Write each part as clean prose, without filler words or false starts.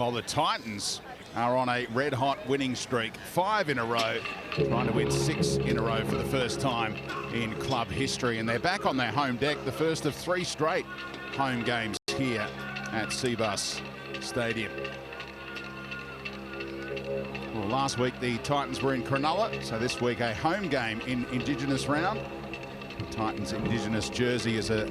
While the Titans are on a red-hot winning streak, 5 in a row, trying to win 6 in a row for the first time in club history. And they're back on their home deck, the first of 3 straight home games here at Cbus Stadium. Well, last week the Titans were in Cronulla, so this week a home game in Indigenous round. The Titans Indigenous jersey is a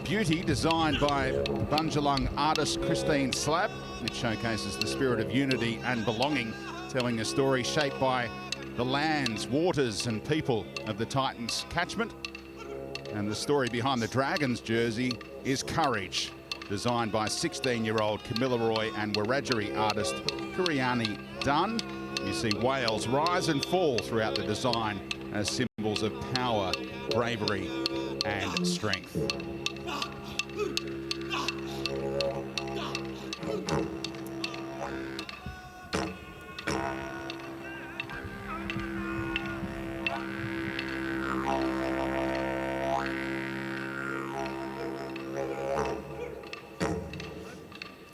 beauty designed by Bunjalung artist Christine Slab. It showcases the spirit of unity and belonging, telling a story shaped by the lands, waters and people of the Titans catchment. And the story behind the Dragons jersey is courage, designed by 16-year-old Kamilaroi and Wiradjuri artist Kuriani Dunn. You see whales rise and fall throughout the design as symbols of power, bravery and strength.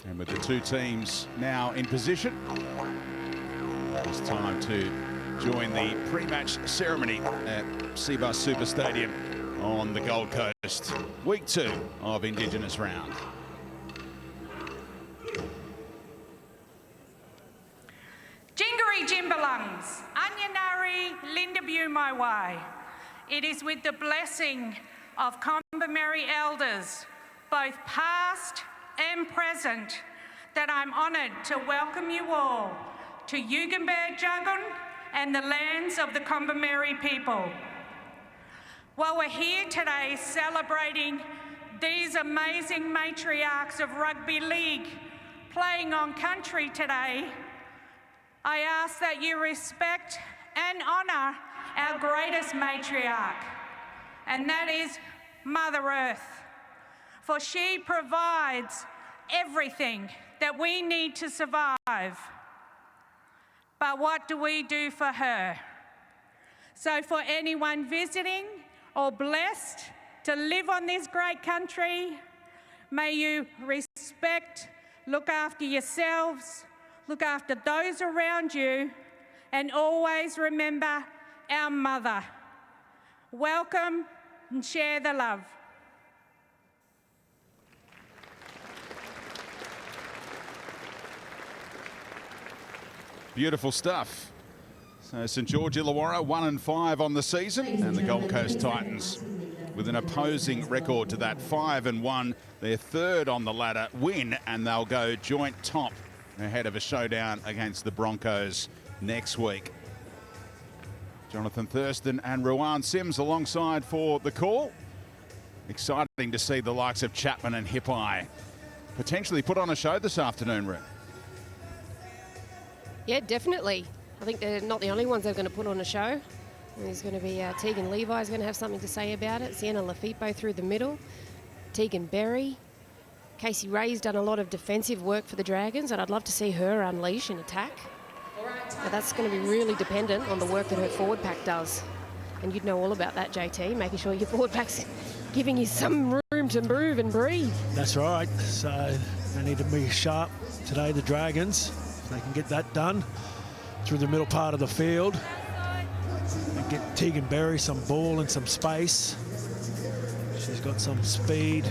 And with the 2 teams now in position, it's time to join the pre-match ceremony at Cbus Super Stadium on the Gold Coast. Week 2 of Indigenous round. Jingari Jimbalungs, Anyanari Lindabu my way. It is with the blessing of Combermary elders, both past and present, that I'm honoured to welcome you all to Yugenberg Jugun and the lands of the Combermary people. While we're here today celebrating these amazing matriarchs of rugby league playing on country today, I ask that you respect and honour our greatest matriarch, and that is Mother Earth, for she provides everything that we need to survive. But what do we do for her? So for anyone visiting or blessed to live on this great country, may you respect, look after yourselves, look after those around you, and always remember our mother. Welcome and share the love. Beautiful stuff. So St George Illawarra 1-5 on the season, and the Gold Coast Titans with an opposing record to that, 5-1. Their 3rd on the ladder win, and they'll go joint top ahead of a showdown against the Broncos next week. Jonathan Thurston and Ruan Sims alongside for the call. Exciting to see the likes of Chapman and Hippai potentially put on a show this afternoon, Ru. Yeah, definitely. I think they're not the only ones that are going to put on a show. There's going to be Tegan Levi's going to have something to say about it. Sienna Lafipo through the middle. Tegan Berry. Casey Ray's done a lot of defensive work for the Dragons, and I'd love to see her unleash and attack. But that's going to be really dependent on the work that her forward pack does. And you'd know all about that, JT, making sure your forward pack's giving you some room to move and breathe. That's right. So they need to be sharp today, the Dragons. If they can get that done through the middle part of the field and get Tegan Berry some ball and some space. She's got some speed,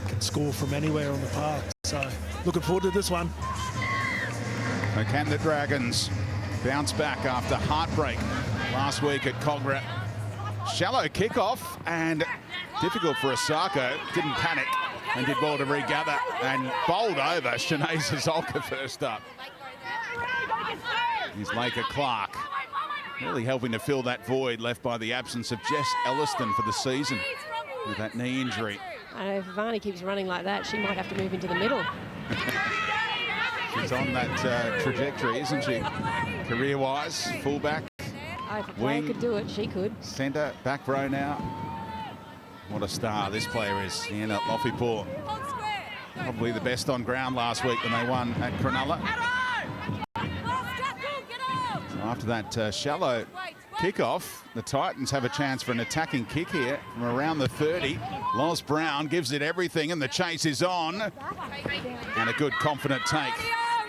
can score from anywhere on the park. So looking forward to this one. So can the Dragons bounce back after heartbreak last week at Cogra? Shallow kickoff and difficult for Osako. Didn't panic and did well to regather and bowled over Shanae Zolka first up. Here's Laker Clark, really helping to fill that void left by the absence of Jess Elliston for the season with that knee injury. If Varney keeps running like that, she might have to move into the middle. She's on that trajectory, isn't she? Career-wise, fullback, If a player could do it, she could. Centre, back row now. What a star this player is, Sienna Lafipo. Probably the best on ground last week when they won at Cronulla. So after that shallow kickoff, the Titans have a chance for an attacking kick here from around the 30. Loz Brown gives it everything and the chase is on. And a good confident take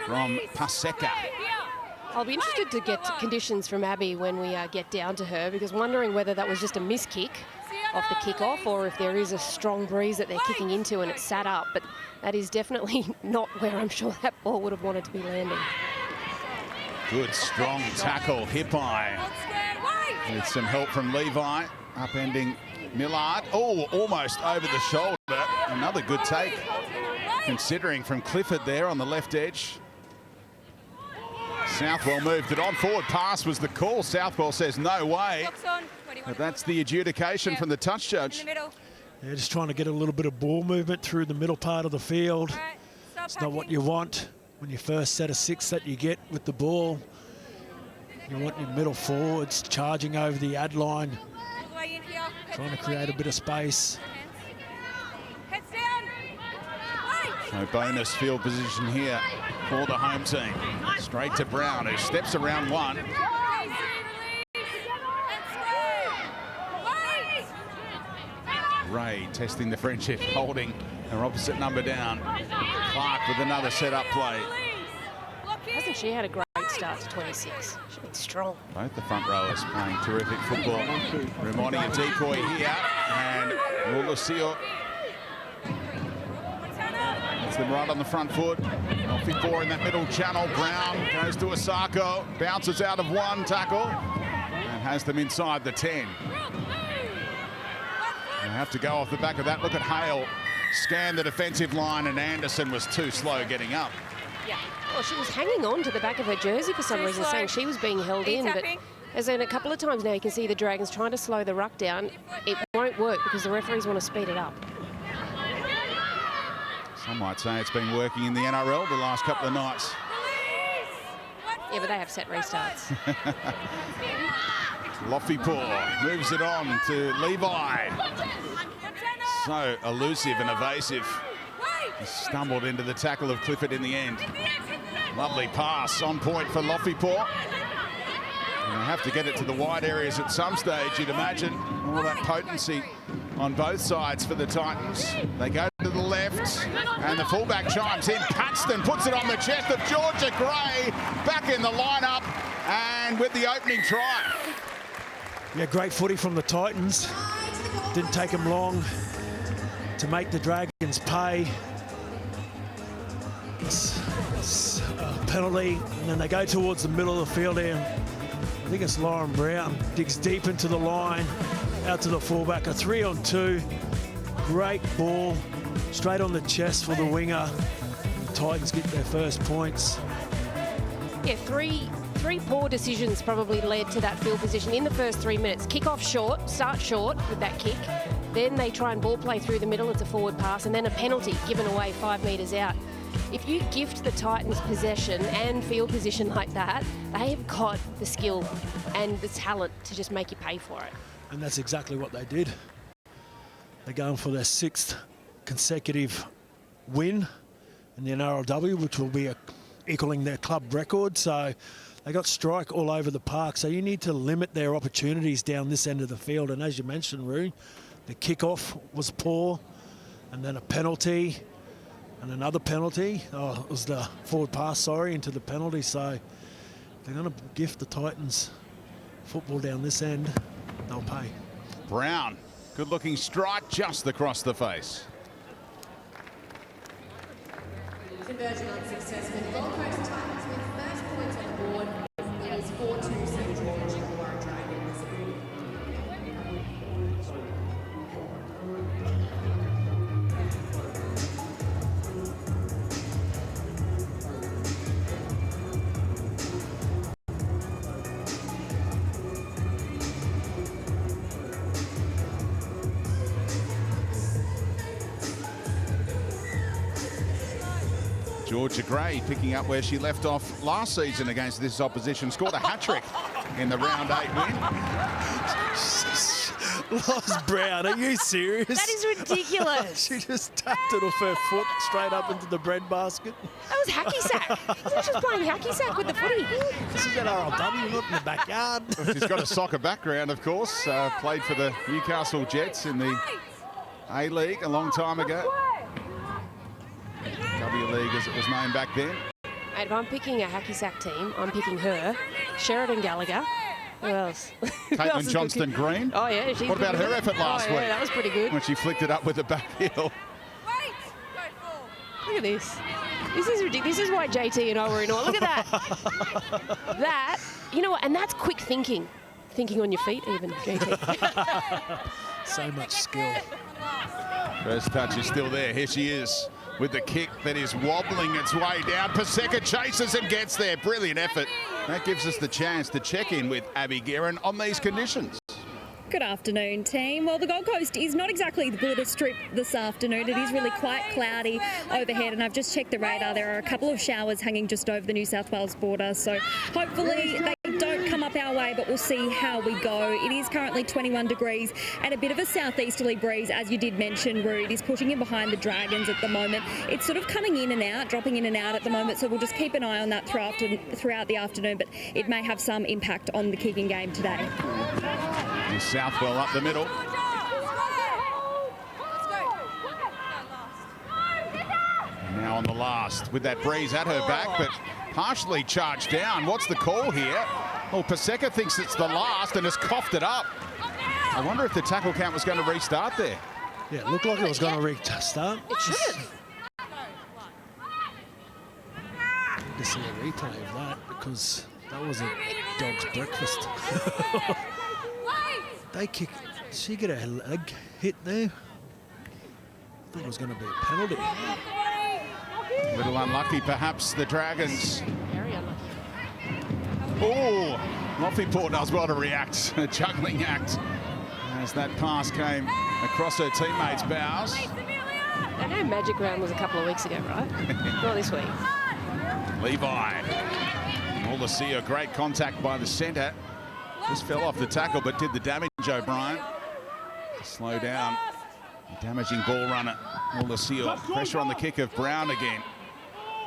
from Paseka. I'll be interested to get conditions from Abby when we get down to her, because wondering whether that was just a miss kick off the kick-off or if there is a strong breeze that they're kicking into and it's sat up. But that is definitely not where I'm sure that ball would have wanted to be landing. Good, strong tackle, hip high. With some help from Levi, upending Millard. Oh, almost over the shoulder. Another good take, considering, from Clifford there on the left edge. Southwell moved it on. Forward pass was the call. Southwell says no way. But that's the adjudication from the touch judge. They're just trying to get a little bit of ball movement through the middle part of the field. It's not what you want when you first set of 6 that you get with the ball. You want your middle forwards charging over the ad line, trying to create a bit of space. So bonus field position here for the home team. Straight to Brown, who steps around one. Ray testing the friendship, holding her opposite number down. Clark with another set-up play. Hasn't she had a great start to 26? She's been strong. Both the front rowers playing terrific football. Ramoni a decoy here, and Lucio gets them right on the front foot. Four in that middle channel. Brown goes to Osako, bounces out of one tackle, and has them inside the 10. They have to go off the back of that. Look at Hale scan the defensive line, and Anderson was too slow getting up. Yeah. Well, she was hanging on to the back of her jersey for some reason, saying she was being held in. But as in a couple of times now, you can see the Dragons trying to slow the ruck down. It won't work because the referees want to speed it up. Some might say it's been working in the NRL the last couple of nights. Yeah, but they have set restarts. Lofipaw moves it on to Levi. So elusive and evasive. He stumbled into the tackle of Clifford in the end. Lovely pass on point for Lofipaw. And they have to get it to the wide areas at some stage, you'd imagine. All that potency on both sides for the Titans. They go to the left, and the fullback chimes in. Paxton puts it on the chest of Georgia Gray, back in the lineup, and with the opening try. Yeah, great footy from the Titans. Didn't take them long to make the Dragons pay. It's a penalty, and then they go towards the middle of the field here. I think it's Lauren Brown, digs deep into the line, out to the fullback, a 3-on-2. Great ball, straight on the chest for the winger. The Titans get their first points. Yeah, three poor decisions probably led to that field position in the first 3 minutes. Kick off short, start short with that kick. Then they try and ball play through the middle, it's a forward pass, and then a penalty given away 5 metres out. If you gift the Titans possession and field position like that, they have got the skill and the talent to just make you pay for it. And that's exactly what they did. They're going for their 6th consecutive win in the NRLW, which will be equaling their club record. So they got strike all over the park. So you need to limit their opportunities down this end of the field. And as you mentioned, Roo, the kickoff was poor, and then a penalty, and another penalty. Oh, it was the forward pass, sorry, into the penalty. So they're going to gift the Titans football down this end. They'll pay. Brown, good-looking strike just across the face. Conversion unsuccessful. Gold Coast Titans with first points on the board. It is 4-2 St George Illawarra Dragons. Georgia Gray picking up where she left off last season against this opposition. Scored a hat-trick in the round 8 win. Lost Brown, are you serious? That is ridiculous. She just tapped it off her foot straight up into the bread basket. That was hacky sack. She was just playing hacky sack with the footy. This is at NRLW, not in the backyard. She's got a soccer background, of course. Played for the Newcastle Jets in the A-League a long time ago. W League as it was known back then. Mate, if I'm picking a hacky sack team, I'm picking her, Sheridan Gallagher. Who else? Caitlin Johnston-Green. Oh, yeah. What about her effort last week? That was pretty good. When she flicked it up with the back heel. Look at this. This is ridiculous. This is why JT and I were in awe. Look at that. That, you know what, and that's quick thinking. Thinking on your feet even, JT. So much skill. First touch is still there. Here she is with the kick that is wobbling its way down. Paseka chases and gets there. Brilliant effort. That gives us the chance to check in with Abby Guerin on these conditions. Good afternoon, team. Well, the Gold Coast is not exactly the glitter strip this afternoon. It is really quite cloudy overhead, and I've just checked the radar. There are a couple of showers hanging just over the New South Wales border, so hopefully they don't come up our way, but we'll see how we go. It is currently 21 degrees and a bit of a southeasterly breeze, as you did mention, Rude, is pushing in behind the Dragons at the moment. It's sort of coming in and out, dropping in and out at the moment, so we'll just keep an eye on that throughout the afternoon, but it may have some impact on the kicking game today. Southwell up the middle. Now on the last with that breeze at her back, but partially charged down. What's the call here? Well, Paseka thinks it's the last and has coughed it up. I wonder if the tackle count was going to restart there. Yeah, it looked like it was going to restart. It should have. To see a replay of that, because that was a dog's breakfast. They kick. Did she get a leg hit there? I thought it was going to be a penalty. A little unlucky, perhaps, the Dragons. Very unlucky. Oh, Loffiport does well to react. A juggling act as that pass came across her teammates' bows. I know Magic Round was a couple of weeks ago, right? Not this week. Levi. All to see a great contact by the centre. Just fell off the tackle, but did the damage, O'Brien. Slow down. A damaging ball runner. All to see pressure on the kick of Brown again.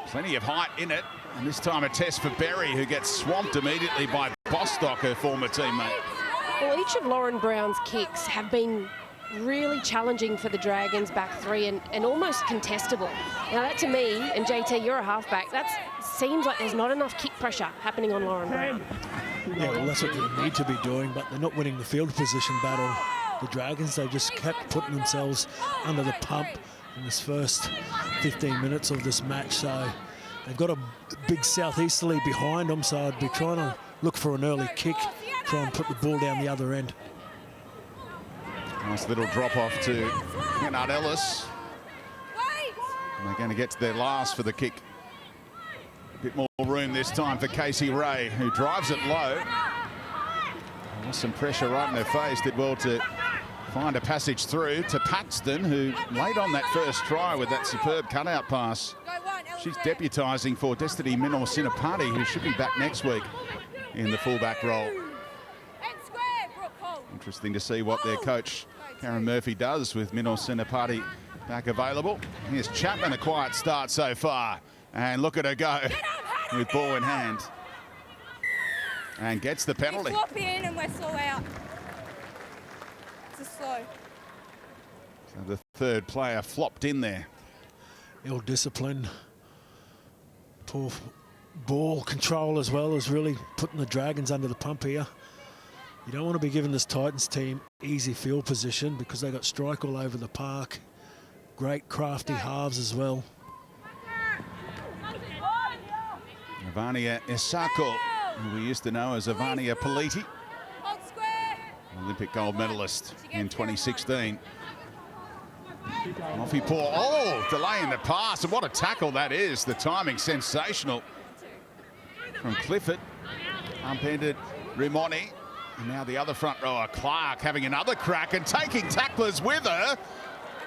Plenty of height in it. And this time a test for Berry, who gets swamped immediately by Bostock, her former teammate. Well, each of Lauren Brown's kicks have been really challenging for the Dragons back three and almost contestable. Now that to me, and JT, you're a halfback, that seems like there's not enough kick pressure happening on Lauren Brown. Yeah, well, that's what they need to be doing, but they're not winning the field position battle. The Dragons, they just kept putting themselves under the pump in this first 15 minutes of this match, so they've got a big southeasterly behind them, so I'd be trying to look for an early kick, try and put the ball down the other end. Nice little drop off to Kennard Ellis. And they're going to get to their last for the kick. A bit more room this time for Casey Ray, who drives it low. There's some pressure right in her face. Did well to find a passage through to Paxton, who laid on that first try with that superb cutout pass. She's deputising for Destiny Minor-Sinapati, who should be back next week in the fullback role. Interesting to see what their coach, Karen Murphy, does with Minor-Sinapati back available. Here's Chapman, a quiet start so far. And look at her go with ball in hand. And gets the penalty. We flop in and we're slow out. It's a slow. So the third player flopped in there. Ill discipline. Poor ball control as well as really putting the Dragons under the pump here. You don't want to be giving this Titans team easy field position because they got strike all over the park. Great crafty halves as well. Ivania Isako, who we used to know as Ivania Politi, Olympic gold medalist in 2016. Off he pour. Oh, delaying the pass, and what a tackle that is. The timing sensational from Clifford. Upended Rimoni. And now the other front rower, Clark, having another crack and taking tacklers with her.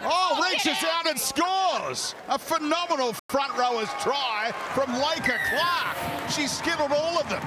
Oh, reaches out and scores! A phenomenal front rower's try from Laker Clark. She skittled all of them.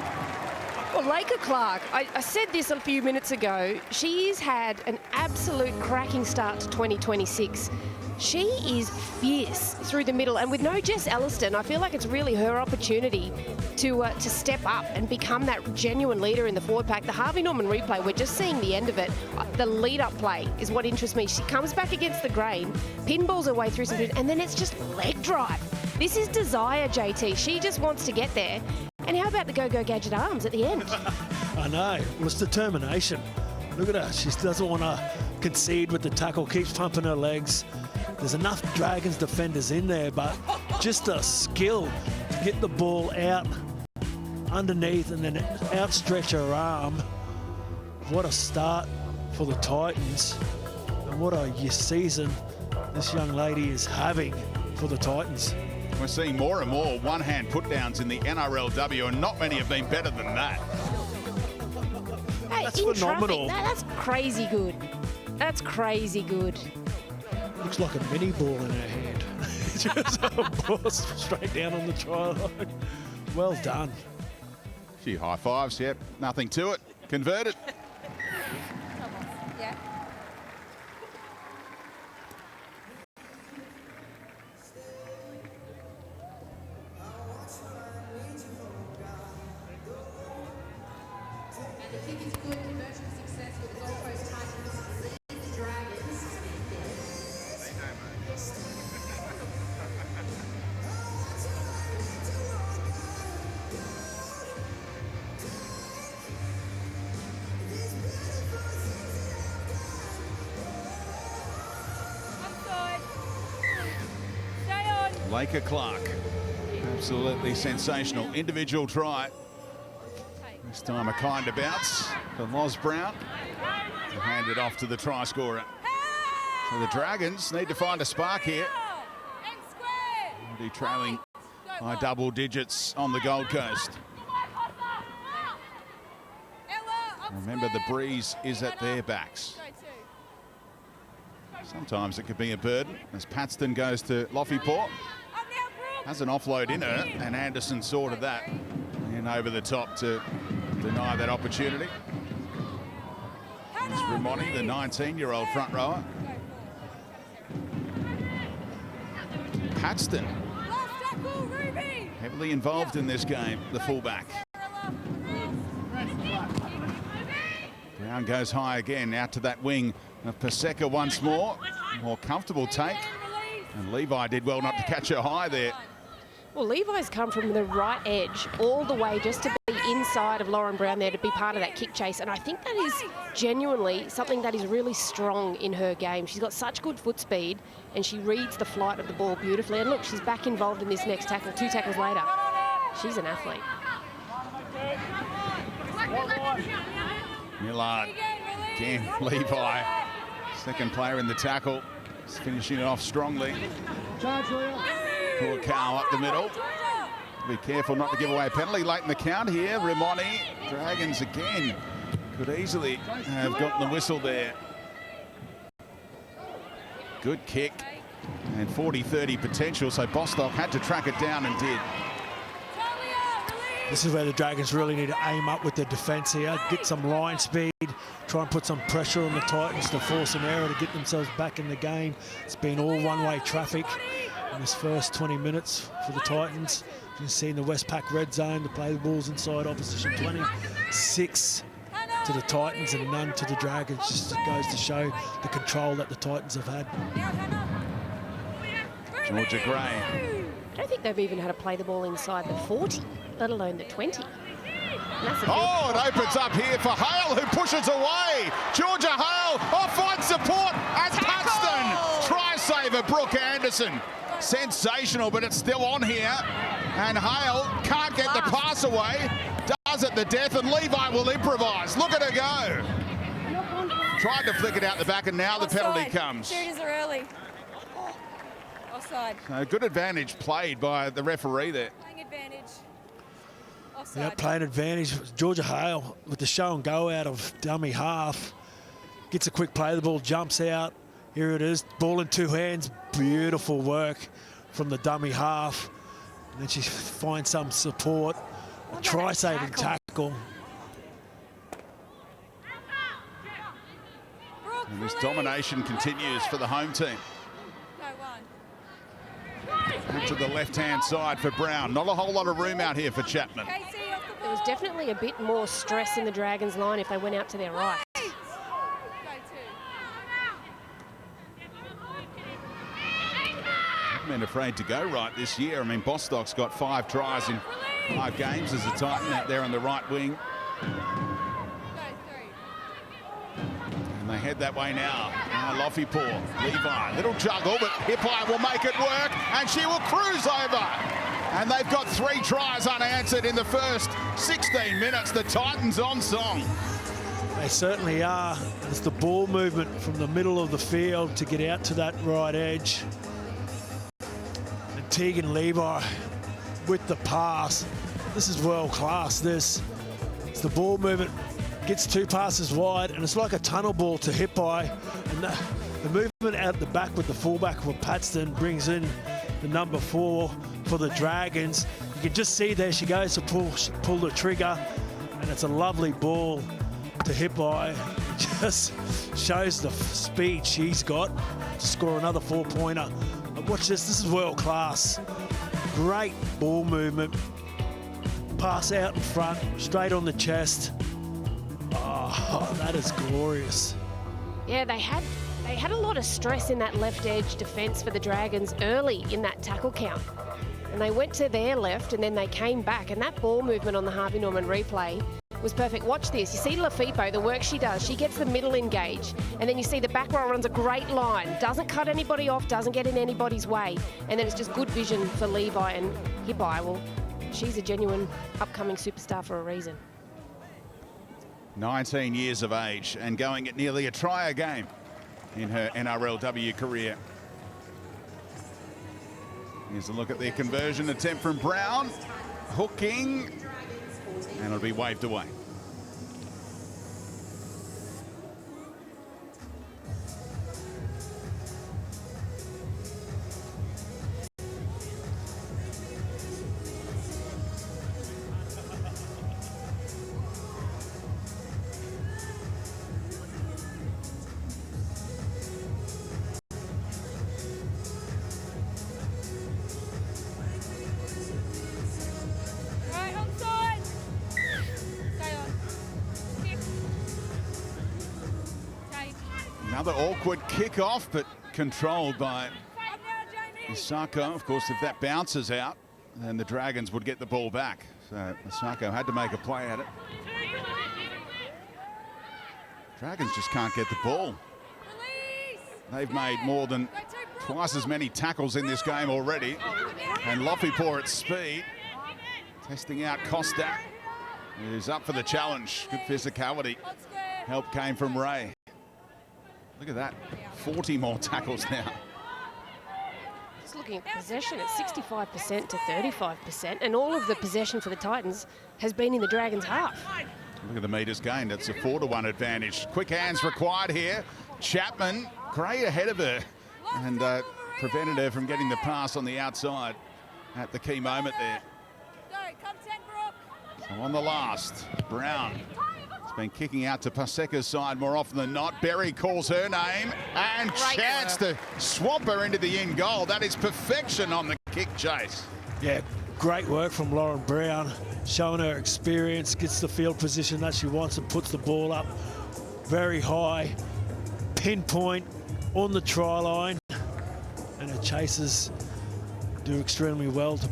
Well, Laker Clark, I said this a few minutes ago, she's had an absolute cracking start to 2026. She is fierce through the middle, and with no Jess Elliston, I feel like it's really her opportunity to step up and become that genuine leader in the forward pack. The Harvey Norman replay, we're just seeing the end of it. The lead-up play is what interests me. She comes back against the grain, pinballs her way through some, and then it's just leg drive. This is desire, JT. She just wants to get there. And how about the Go-Go Gadget arms at the end? I know. Well, it's determination. Look at her. She doesn't want to concede with the tackle, keeps pumping her legs. There's enough Dragons defenders in there, but just a skill to get the ball out underneath and then outstretch her arm. What a start for the Titans, and what a season this young lady is having for the Titans. We're seeing more and more one-hand put-downs in the NRLW, and not many have been better than that. Hey, That's phenomenal. That's crazy good. That's crazy good. Looks like a mini ball in her hand. Just a ball straight down on the try line. Well done. A few high fives, yep, nothing to it. Converted. Yeah. And the kick is good. Commercial success with the Gold Coast Titans. Lead the Dragons. Offside. Stay on. Laker Clark, absolutely sensational individual try. This time a kind of bounce for Loz Brown to hand it off to the try scorer. So the Dragons need to find a spark here. And square. Already trailing by double digits on the Gold Coast. Ella, up Remember, the square. breeze is at their backs. Go two. Sometimes it could be a burden as Paxton goes to Loffyport. Up now, Brooke. Has an offload in her, and Anderson sorted that. And over the top to deny that opportunity. Here's Ramoni, the 19-year-old front rower. Paxton, Last tackle, Ruby. heavily involved in this game, the fullback. Brown goes high again, out to that wing of Paseka once more. More comfortable take. And Levi did well not to catch her high there. Well, Levi's come from the right edge all the way just to be inside of Lauren Brown there to be part of that kick chase. And I think that is genuinely something that is really strong in her game. She's got such good foot speed and she reads the flight of the ball beautifully. And look, she's back involved in this next tackle, 2 tackles later. She's an athlete. Millard, again, Levi, second player in the tackle. He's finishing it off strongly. Poor cow up the middle. Be careful not to give away a penalty late in the count here. Ramoni, Dragons again, could easily have gotten the whistle there. Good kick and 40-30 potential, so Bostock had to track it down and did. This is where the Dragons really need to aim up with the defence here, get some line speed, try and put some pressure on the Titans to force an error to get themselves back in the game. It's been all one-way traffic in this first 20 minutes for the Titans. You can see in the Westpac red zone, to play the balls inside opposition 20. 6 to the Titans and none to the Dragons. Just goes to show the control that the Titans have had. Georgia Gray. I don't think they've even had to play the ball inside the 40, let alone the 20. Oh, it opens up here for Hale, who pushes away. Georgia Hale, off-line support as Paxton. Try saver, Brooke Anderson. Sensational, but it's still on here. And Hale can't get the pass away. Does it to death, and Levi will improvise. Look at her go. Tried to flick it out the back, and now the penalty comes. Shooters are early. Offside. So good advantage played by the referee there. Playing advantage. Yeah, Offside. playing advantage. Georgia Hale with the show and go out of dummy half. Gets a quick play, the ball jumps out. Here it is, ball in 2 hands. Beautiful work from the dummy half. And then she finds some support. A try-saving tackle. And this domination continues for the home team. Go one. Back to the left-hand side for Brown. Not a whole lot of room out here for Chapman. Casey off the There was ball. definitely a bit more stress in the Dragons line if they went out to their right. Go two. been afraid to go right this year. I mean, Bostock's got 5 tries in 5 games as a Titan out there on the right wing. And they head that way now. Lofipour, Levi, little juggle, but Hippai will make it work, and she will cruise over. And they've got 3 tries unanswered in the first 16 minutes. The Titans on song. They certainly are. It's the ball movement from the middle of the field to get out to that right edge. And Tegan Levi with the pass. This is world class, this. It's the ball movement, gets 2 passes wide, and it's like a tunnel ball to Hippai. And the movement out the back with the fullback for Paxton brings in the number 4 for the Dragons. You can just see there she goes to pull the trigger, and it's a lovely ball to Hippai. Just shows the speed she's got to score another 4-pointer. But watch this is world class. Great ball movement. Pass out in front, straight on the chest. Oh, that is glorious. Yeah, they had a lot of stress in that left edge defence for the Dragons early in that tackle count. And they went to their left and then they came back, and that ball movement on the Harvey Norman replay was perfect. Watch this. You see Lafipo, the work she does. She gets the middle engaged, and then you see the back row runs a great line. Doesn't cut anybody off, doesn't get in anybody's way. And then it's just good vision for Levi and Hippai. Well, she's a genuine upcoming superstar for a reason. 19 years of age and going at nearly a try a game in her NRLW career. Here's a look at their conversion attempt from Brown. Hooking. And it'll be waved away. Another awkward kickoff, but controlled by Masako. Of course, if that bounces out, then the Dragons would get the ball back. So Masako had to make a play at it. Dragons just can't get the ball. They've made more than twice as many tackles in this game already. And Lofipour at speed, testing out Costa, who's up for the challenge. Good physicality. Help came from Ray. Look at that, 40 more tackles now. Just looking at possession, it's 65% to 35%, and all of the possession for the Titans has been in the Dragons' half. Look at the metres gained. That's a 4-to-1 advantage. Quick hands required here. Chapman, Gray ahead of her, and prevented her from getting the pass on the outside at the key moment there. So on the last, Brown. Been kicking out to Paseka's side more often than not. Berry calls her name and chance to swamp her into the in goal. That is perfection on the kick chase. Yeah, great work from Lauren Brown, showing her experience, gets the field position that she wants and puts the ball up very high, pinpoint on the try line, and her chasers do extremely well to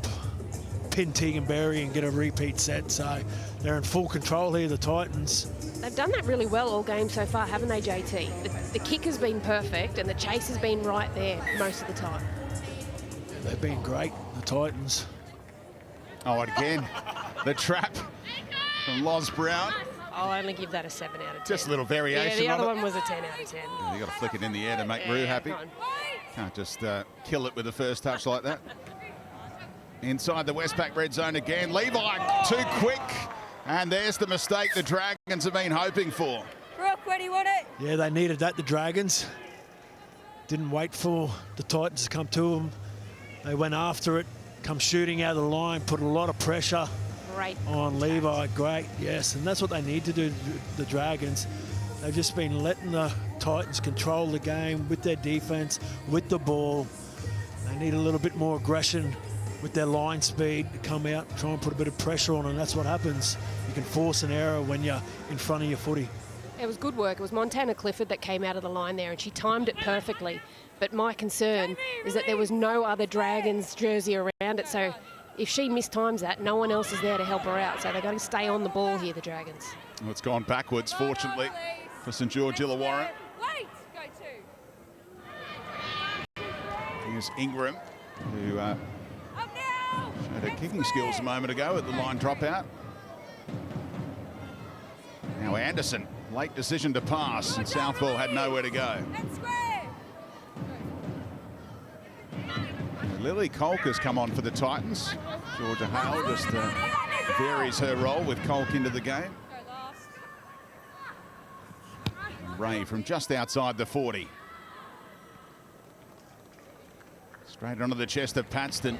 pin Tegan Berry and get a repeat set. So they're in full control here, the Titans. They've done that really well all game so far, haven't they, JT? The kick has been perfect and the chase has been right there most of the time. Yeah, they've been great, the Titans. Oh, and again, the trap from Loz Brown. I'll only give that a 7 out of 10. Just a little variation. Yeah, the other of it. one was a 10 out of 10. Yeah, you got to flick it in the air to make Rue happy. Can't just kill it with the first touch like that. Inside the Westpac red zone again. Levi too quick. And there's the mistake the Dragons have been hoping for. Brooke, where do you want it? Yeah, they needed that, the Dragons. Didn't wait for the Titans to come to them. They went after it, come shooting out of the line, put a lot of pressure on Levi. Great, yes, and that's what they need to do, the Dragons. They've just been letting the Titans control the game with their defense, with the ball. They need a little bit more aggression with their line speed to come out and try and put a bit of pressure on, and that's what happens. You can force an error when you're in front of your footy. It was good work. It was Montana Clifford that came out of the line there, and she timed it perfectly. But my concern is that there was no other Dragons jersey around it. So if she mistimes that, no one else is there to help her out. So they've got to stay on the ball here, the Dragons. Well, it's gone backwards, fortunately, for St George Illawarra. Here's Ingram, who showed her kicking skills a moment ago at the line dropout. Now Anderson, late decision to pass, and Southball had nowhere to go. Lily Colk has come on for the Titans. Georgia Hale just varies her role with Colk into the game. Ray from just outside the 40. Straight onto the chest of Paxton.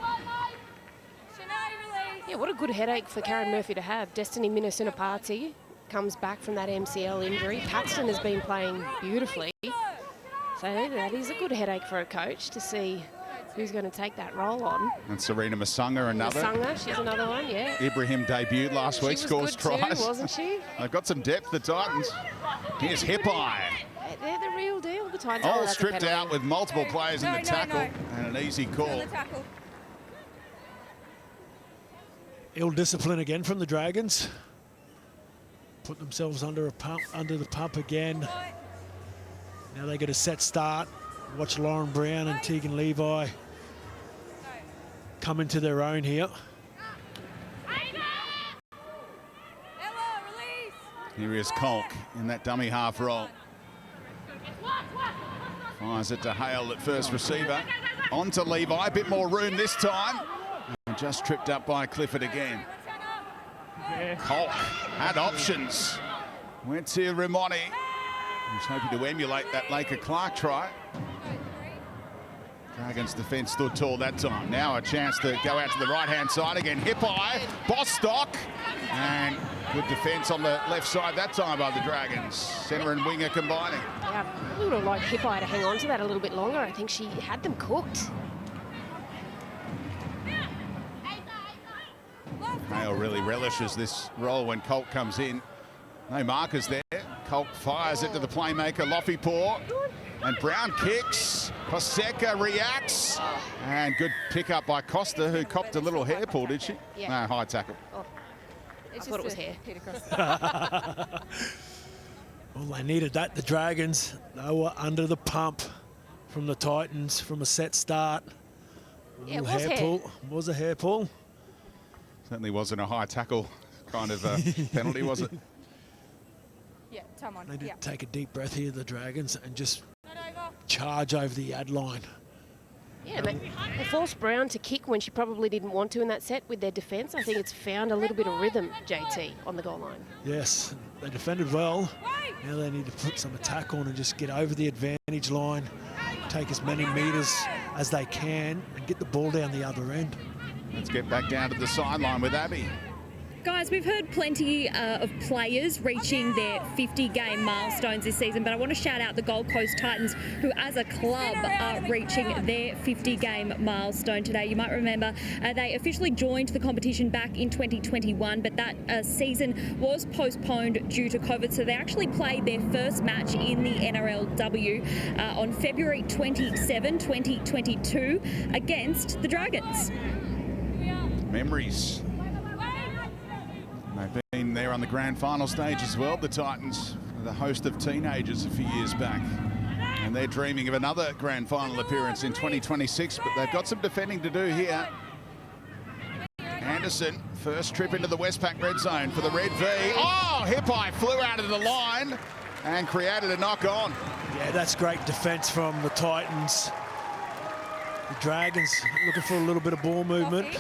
Yeah, what a good headache for Karen Murphy to have. Destiny Minnesota-Party comes back from that MCL injury. Paxton has been playing beautifully. So that is a good headache for a coach to see who's going to take that role on. And Serena Masunga, another. Masunga, she's another one, yeah. Ibrahim debuted last week, scores tries. Too, wasn't she? They've got some depth, the Titans. Here's Hippai. They're the real deal, the Titans. All stripped out with multiple players in the tackle. And an easy call. Ill discipline again from the Dragons. Put themselves under the pump again. Now they get a set start. Watch Lauren Brown and Tegan Levi come into their own here. Here is Colk in that dummy half roll. Fires it to Hale at first receiver. On to Levi, a bit more room this time. And just tripped up by Clifford again. Colk had options. Went to Rimoni. He was hoping to emulate that Laker Clark try. Dragons defence stood tall that time. Now a chance to go out to the right-hand side again. Hippai, Bostock, and good defence on the left side that time by the Dragons. Centre and winger combining. Yeah, I would have liked Hippai to hang on to that a little bit longer. I think she had them cooked. Hale really relishes this role when Colt comes in. No markers there. Colt fires it to the playmaker, Loffipaw. And Brown kicks. Paseka reacts. And good pick up by Costa, who copped a little hair pull, did she? Yeah. No, high tackle. Oh. I thought it was hair. Well, they needed that, the Dragons. They were under the pump from the Titans from a set start. Yeah, it was hair. Was a hair pull. Certainly wasn't a high tackle kind of penalty, was it? Yeah, come on. They did take a deep breath here, the Dragons, and just charge over the ad line. Yeah, they forced Brown to kick when she probably didn't want to in that set with their defence. I think it's found a little bit of rhythm, JT, on the goal line. Yes, they defended well. Now they need to put some attack on and just get over the advantage line, take as many metres as they can, and get the ball down the other end. Let's get back down to the sideline with Abby. Guys, we've heard plenty of players reaching their 50-game milestones this season, but I want to shout out the Gold Coast Titans, who as a club are reaching their 50-game milestone today. You might remember they officially joined the competition back in 2021, but that season was postponed due to COVID, so they actually played their first match in the NRLW on February 27, 2022 against the Dragons. Memories. They've been there on the grand final stage as well, the Titans, the host of teenagers a few years back. And they're dreaming of another grand final appearance in 2026, but they've got some defending to do here. Anderson, first trip into the Westpac red zone for the Red V. Oh, Hippai flew out of the line and created a knock-on. Yeah, that's great defence from the Titans. The Dragons looking for a little bit of ball movement.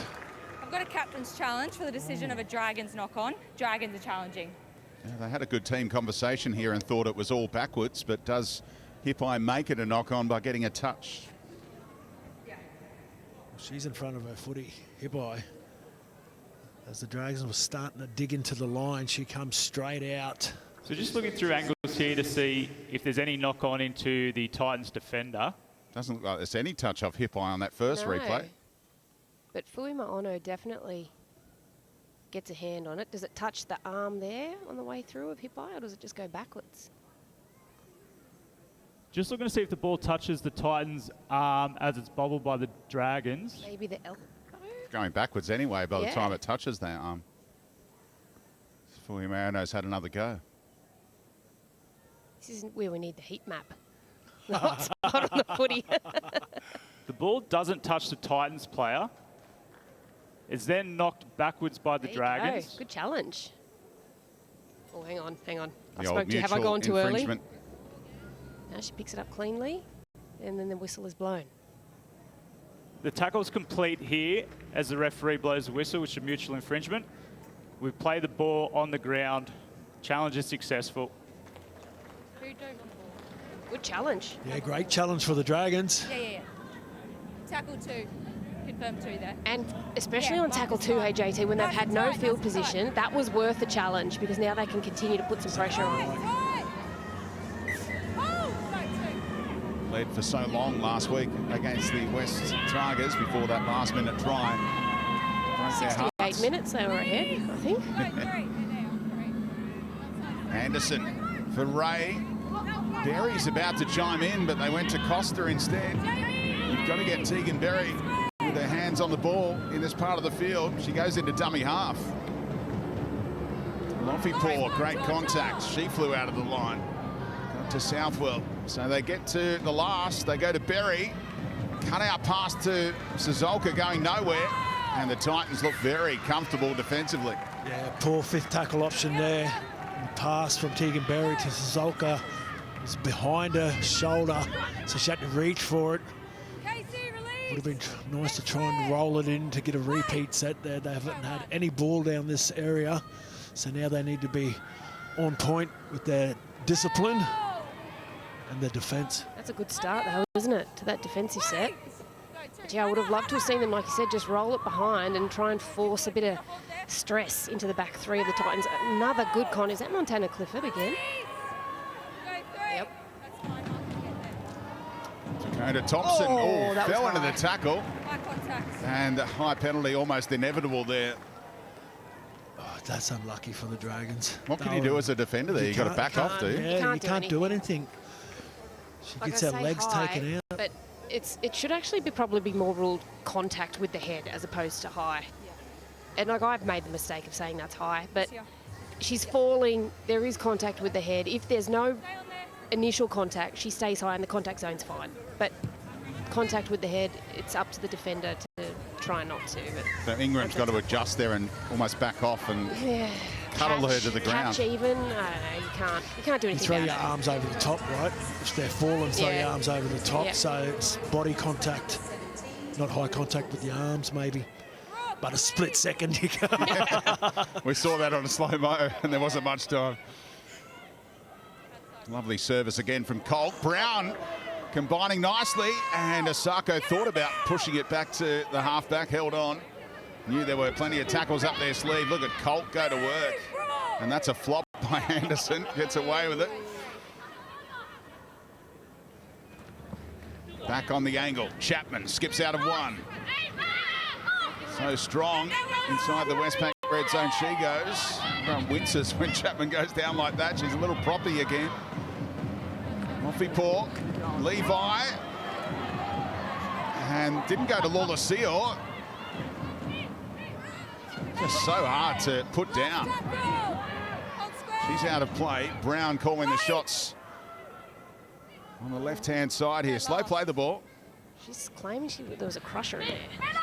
I've got a captain's challenge for the decision of a Dragons knock-on. Dragons are challenging. Yeah, they had a good team conversation here and thought it was all backwards, but does Hippai make it a knock-on by getting a touch? She's in front of her footy, Hippai. As the Dragons were starting to dig into the line, she comes straight out. So just looking through angles here to see if there's any knock-on into the Titans defender. Doesn't look like there's any touch off Hippai on that first replay. But Fuima Ono definitely gets a hand on it. Does it touch the arm there on the way through of Hippai, or does it just go backwards? Just looking to see if the ball touches the Titans' arm as it's bobbled by the Dragons. Maybe the elbow. Going backwards anyway by the time it touches that arm. Fully Marino's had another go. This isn't where we need the heat map. Not on the footy. The ball doesn't touch the Titans player. It's then knocked backwards by the There you Dragons. go. Good challenge. Oh, hang on. I The old spoke to you. Have I mutual gone too early? infringement. Now she picks it up cleanly, and then the whistle is blown. The tackle's complete here as the referee blows the whistle, which is a mutual infringement. We play the ball on the ground. Challenge is successful. Good challenge. Yeah, great challenge for the Dragons. Yeah. Tackle 2. Confirm 2 there. And especially on tackle 2, hey JT, when they've had no field position, that was worth the challenge because now they can continue to put some pressure on. Led for so long last week against the West Tigers before that last-minute try. 68 minutes they were ahead, I think. Anderson for Ray. Berry's about to chime in, but they went to Costa instead. You've got to get Tegan Berry with her hands on the ball in this part of the field. She goes into dummy half. Lofipaw, great contact. She flew out of the line. Got to Southwell. So they get to the last. They go to Berry. Cut out pass to Suzolka going nowhere. And the Titans look very comfortable defensively. Yeah, poor fifth tackle option there. And pass from Tegan Berry to Suzolka. It was behind her shoulder, so she had to reach for it. Would have been nice to try and roll it in to get a repeat set there. They haven't had any ball down this area, so now they need to be on point with their discipline and their defence. That's a good start though, isn't it, to that defensive set? But yeah, I would have loved to have seen them, like you said, just roll it behind and try and force a bit of stress into the back three of the Titans. Another good con. Is that Montana Clifford again? Yep. Dakota Thompson fell into the tackle. High contact. And a high penalty almost inevitable there. Oh, that's unlucky for the Dragons. What can you do as a defender there? You've got to back off, do you? Yeah, you can't do anything. She Like gets I her say legs high, taken out. But it should actually probably be more ruled contact with the head as opposed to high. And like I've made the mistake of saying that's high, but she's falling. There is contact with the head. If there's no initial contact, she stays high and the contact zone's fine. But contact with the head, it's up to the defender to try not to. But So Ingram's got to adjust there and almost back off and cuddle her to the ground. Catch even. I don't know. You can't do anything Throw about your it. arms over the top, right? If they're falling, throw your arms over the top. Yeah. So it's body contact, not high contact with the arms, maybe. But a split second, you go. We saw that on a slow-mo and there wasn't much time. Lovely service again from Colt. Brown combining nicely, and Osako thought about pushing it back to the halfback, held on. Knew there were plenty of tackles up their sleeve. Look at Colt go to work. And that's a flop by Anderson. Gets away with it. Back on the angle. Chapman skips out of one. So strong inside the Westpac red zone she goes. Everyone winces when Chapman goes down like that. She's a little proppy again. Mofipaw, Levi, and didn't go to Lawlessio. Just so hard to put down. She's out of play. Brown calling the shots on the left-hand side here. Slow play the ball. She's claiming there was a crusher in there.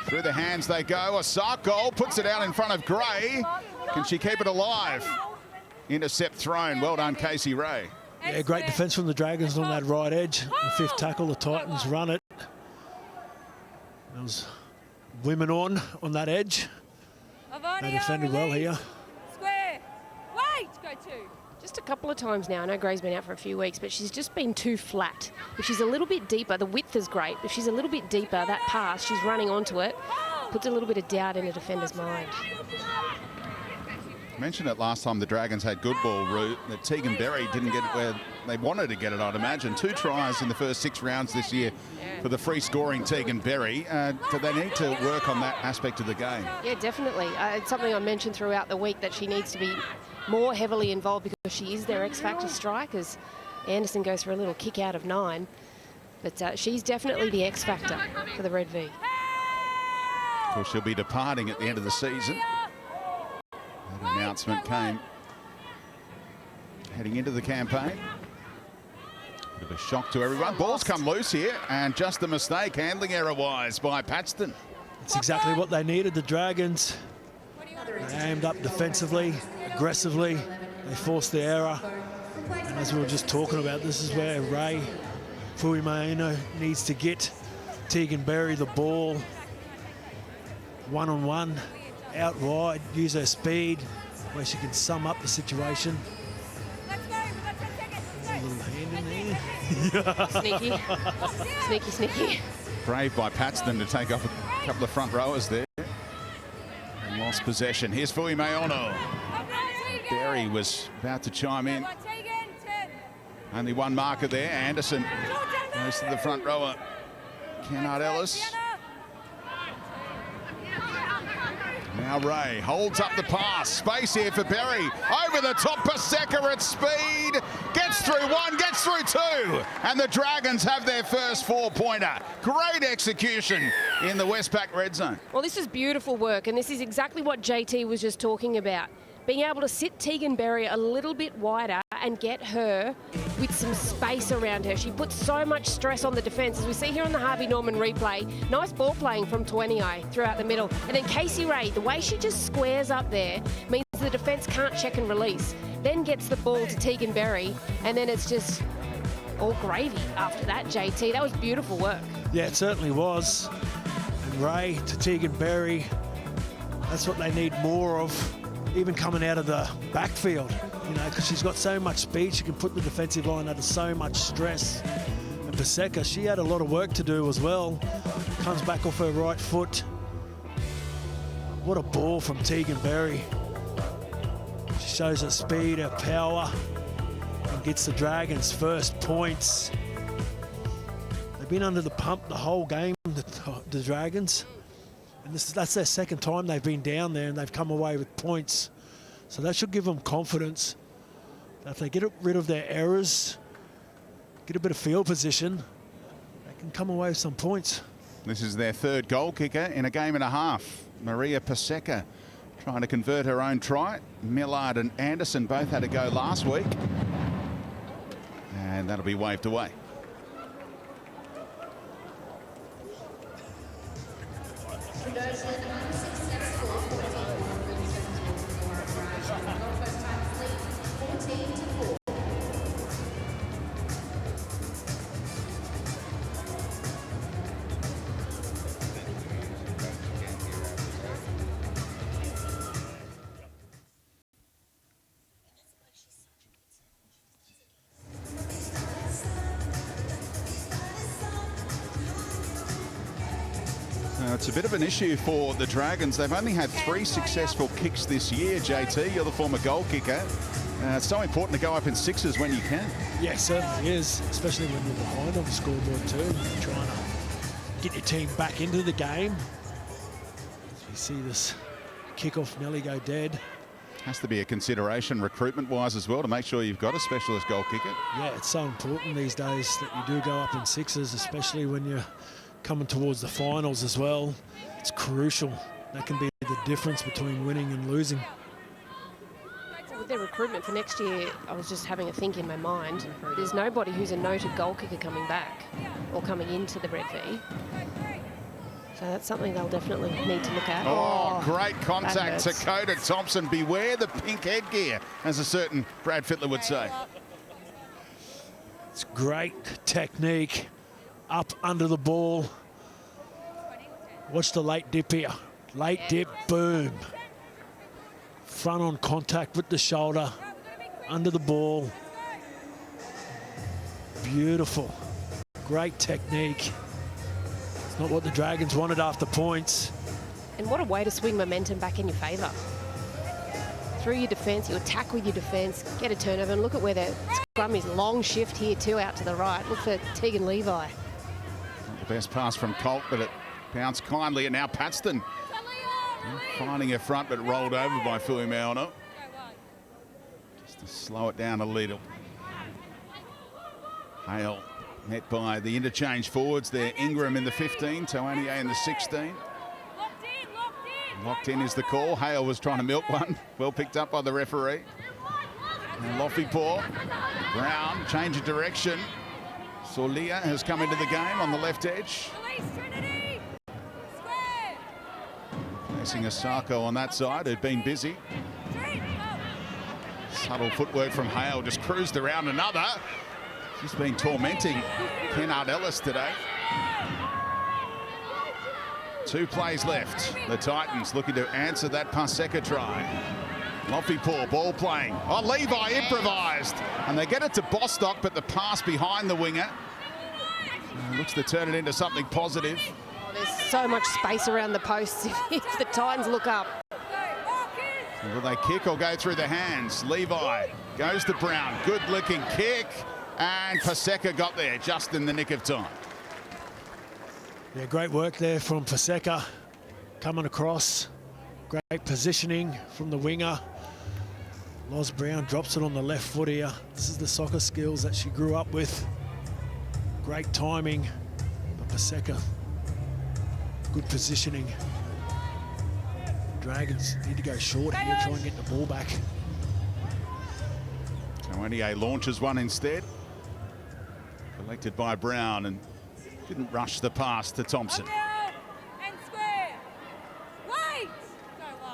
Through the hands they go. Osako puts it out in front of Gray. Can she keep it alive? Intercept thrown. Well done, Casey Ray. Yeah, great defence from the Dragons on that right edge. The fifth tackle, the Titans run it. There was women on that edge. They defended well here. Square. Wait. Go 2. Just a couple of times now. I know Gray's been out for a few weeks, but she's just been too flat. If she's a little bit deeper, the width is great. If she's a little bit deeper, that pass, she's running onto it, puts a little bit of doubt in a defender's mind. Mentioned it last time the Dragons had good ball route, that Tegan Berry didn't get it where they wanted to get it, I'd imagine. 2 tries in the first 6 rounds this year for the free scoring Tegan Berry. Do they need to work on that aspect of the game? Yeah, definitely. It's something I mentioned throughout the week that she needs to be more heavily involved because she is their X-Factor strikers. Anderson goes for a little kick out of 9. But she's definitely the X factor for the Red V. Well, she'll be departing at the end of the season. That announcement came heading into the campaign. Bit of a shock to everyone. Ball's come loose here, and just a mistake, handling error-wise, by Paxton. It's exactly what they needed, the Dragons. They aimed up defensively, aggressively. They forced the error. And as we were just talking about, this is where Ray Fuimaeno needs to get Tegan Berry the ball one-on-one, out wide, use her speed where she can sum up the situation. A little hand in there. Sneaky. Sneaky, sneaky. Brave by Paxton to take off a couple of front rowers there. And lost possession. Here's Fuimaeno. Berry was about to chime in. Only one marker there. Anderson goes to the front rower. Kennard Ellis. Now Ray holds up the pass. Space here for Berry. Over the top, Paseka at speed. Gets through 1, gets through 2. And the Dragons have their first 4-pointer. Great execution in the Westpac red zone. Well, this is beautiful work, and this is exactly what JT was just talking about. Being able to sit Tegan Berry a little bit wider and get her with some space around her. She puts so much stress on the defence. As we see here on the Harvey Norman replay, nice ball playing from Tuenei throughout the middle. And then Casey Ray, the way she just squares up there means the defence can't check and release. Then gets the ball to Tegan Berry, and then it's just all gravy after that, JT. That was beautiful work. Yeah, it certainly was. And Ray to Tegan Berry, that's what they need more of, even coming out of the backfield, you know, because she's got so much speed. She can put the defensive line under so much stress. And Paseka, she had a lot of work to do as well. Comes back off her right foot. What a ball from Tegan Berry. She shows her speed, her power, and gets the Dragons' first points. They've been under the pump the whole game, the Dragons. And that's their second time they've been down there, and they've come away with points. So that should give them confidence that if they get rid of their errors, get a bit of field position, they can come away with some points. This is their third goal kicker in a game and a half. Maria Paseka trying to convert her own try. Millard and Anderson both had a go last week. And that'll be waved away. It's a bit of an issue for the Dragons. They've only had 3 successful kicks this year, JT. You're the former goal kicker. It's so important to go up in 6s when you can. Yeah, it certainly is, especially when you're behind on the scoreboard too. You're trying to get your team back into the game. You see this kickoff nearly go dead. Has to be a consideration recruitment-wise as well to make sure you've got a specialist goal kicker. Yeah, it's so important these days that you do go up in 6s, especially when you're coming towards the finals as well. It's crucial. That can be the difference between winning and losing. With their recruitment for next year, I was just having a think in my mind. There's nobody who's a noted goal kicker coming back or coming into the Red V. So that's something they'll definitely need to look at. Oh, great contact to Dakota Thompson. Beware the pink headgear, as a certain Brad Fittler would say. It's great technique. Up under the ball. Watch the late dip here. Late dip, boom. Front on contact with the shoulder. Under the ball. Beautiful. Great technique. It's not what the Dragons wanted after points. And what a way to swing momentum back in your favour. Through your defence, you attack with your defence, get a turnover, and look at where the scrum is. Long shift here too, out to the right. Look for Tegan Levi. The best pass from Colt, but it bounced kindly, and now Paxton finding her front, but rolled over by Fuimaeno. Just to slow it down a little. Hale met by the interchange forwards there. Ingram in the 15, Tawania in the 16. Locked in is the call. Hale was trying to milk one. Well picked up by the referee. And Lofipaw. Brown, change of direction. Solia has come into the game on the left edge. Facing Asako on that side, who'd been busy. Subtle footwork from Hale, just cruised around another. She's been tormenting Kennard Ellis today. 2 plays left. The Titans looking to answer that Paseka try. Lofipaw, ball playing. Oh, Levi improvised. And they get it to Bostock, but the pass behind the winger. Looks to turn it into something positive. Oh, there's so much space around the posts if the Titans look up. Will they kick or go through the hands? Levi goes to Brown. Good looking kick. And Paseka got there just in the nick of time. Yeah, great work there from Paseka. Coming across. Great positioning from the winger. Loz Brown drops it on the left foot here. This is the soccer skills that she grew up with. Great timing. But Paseka, good positioning. Dragons need to go short here, try and get the ball back. Tawania launches one instead. Collected by Brown and didn't rush the pass to Thompson.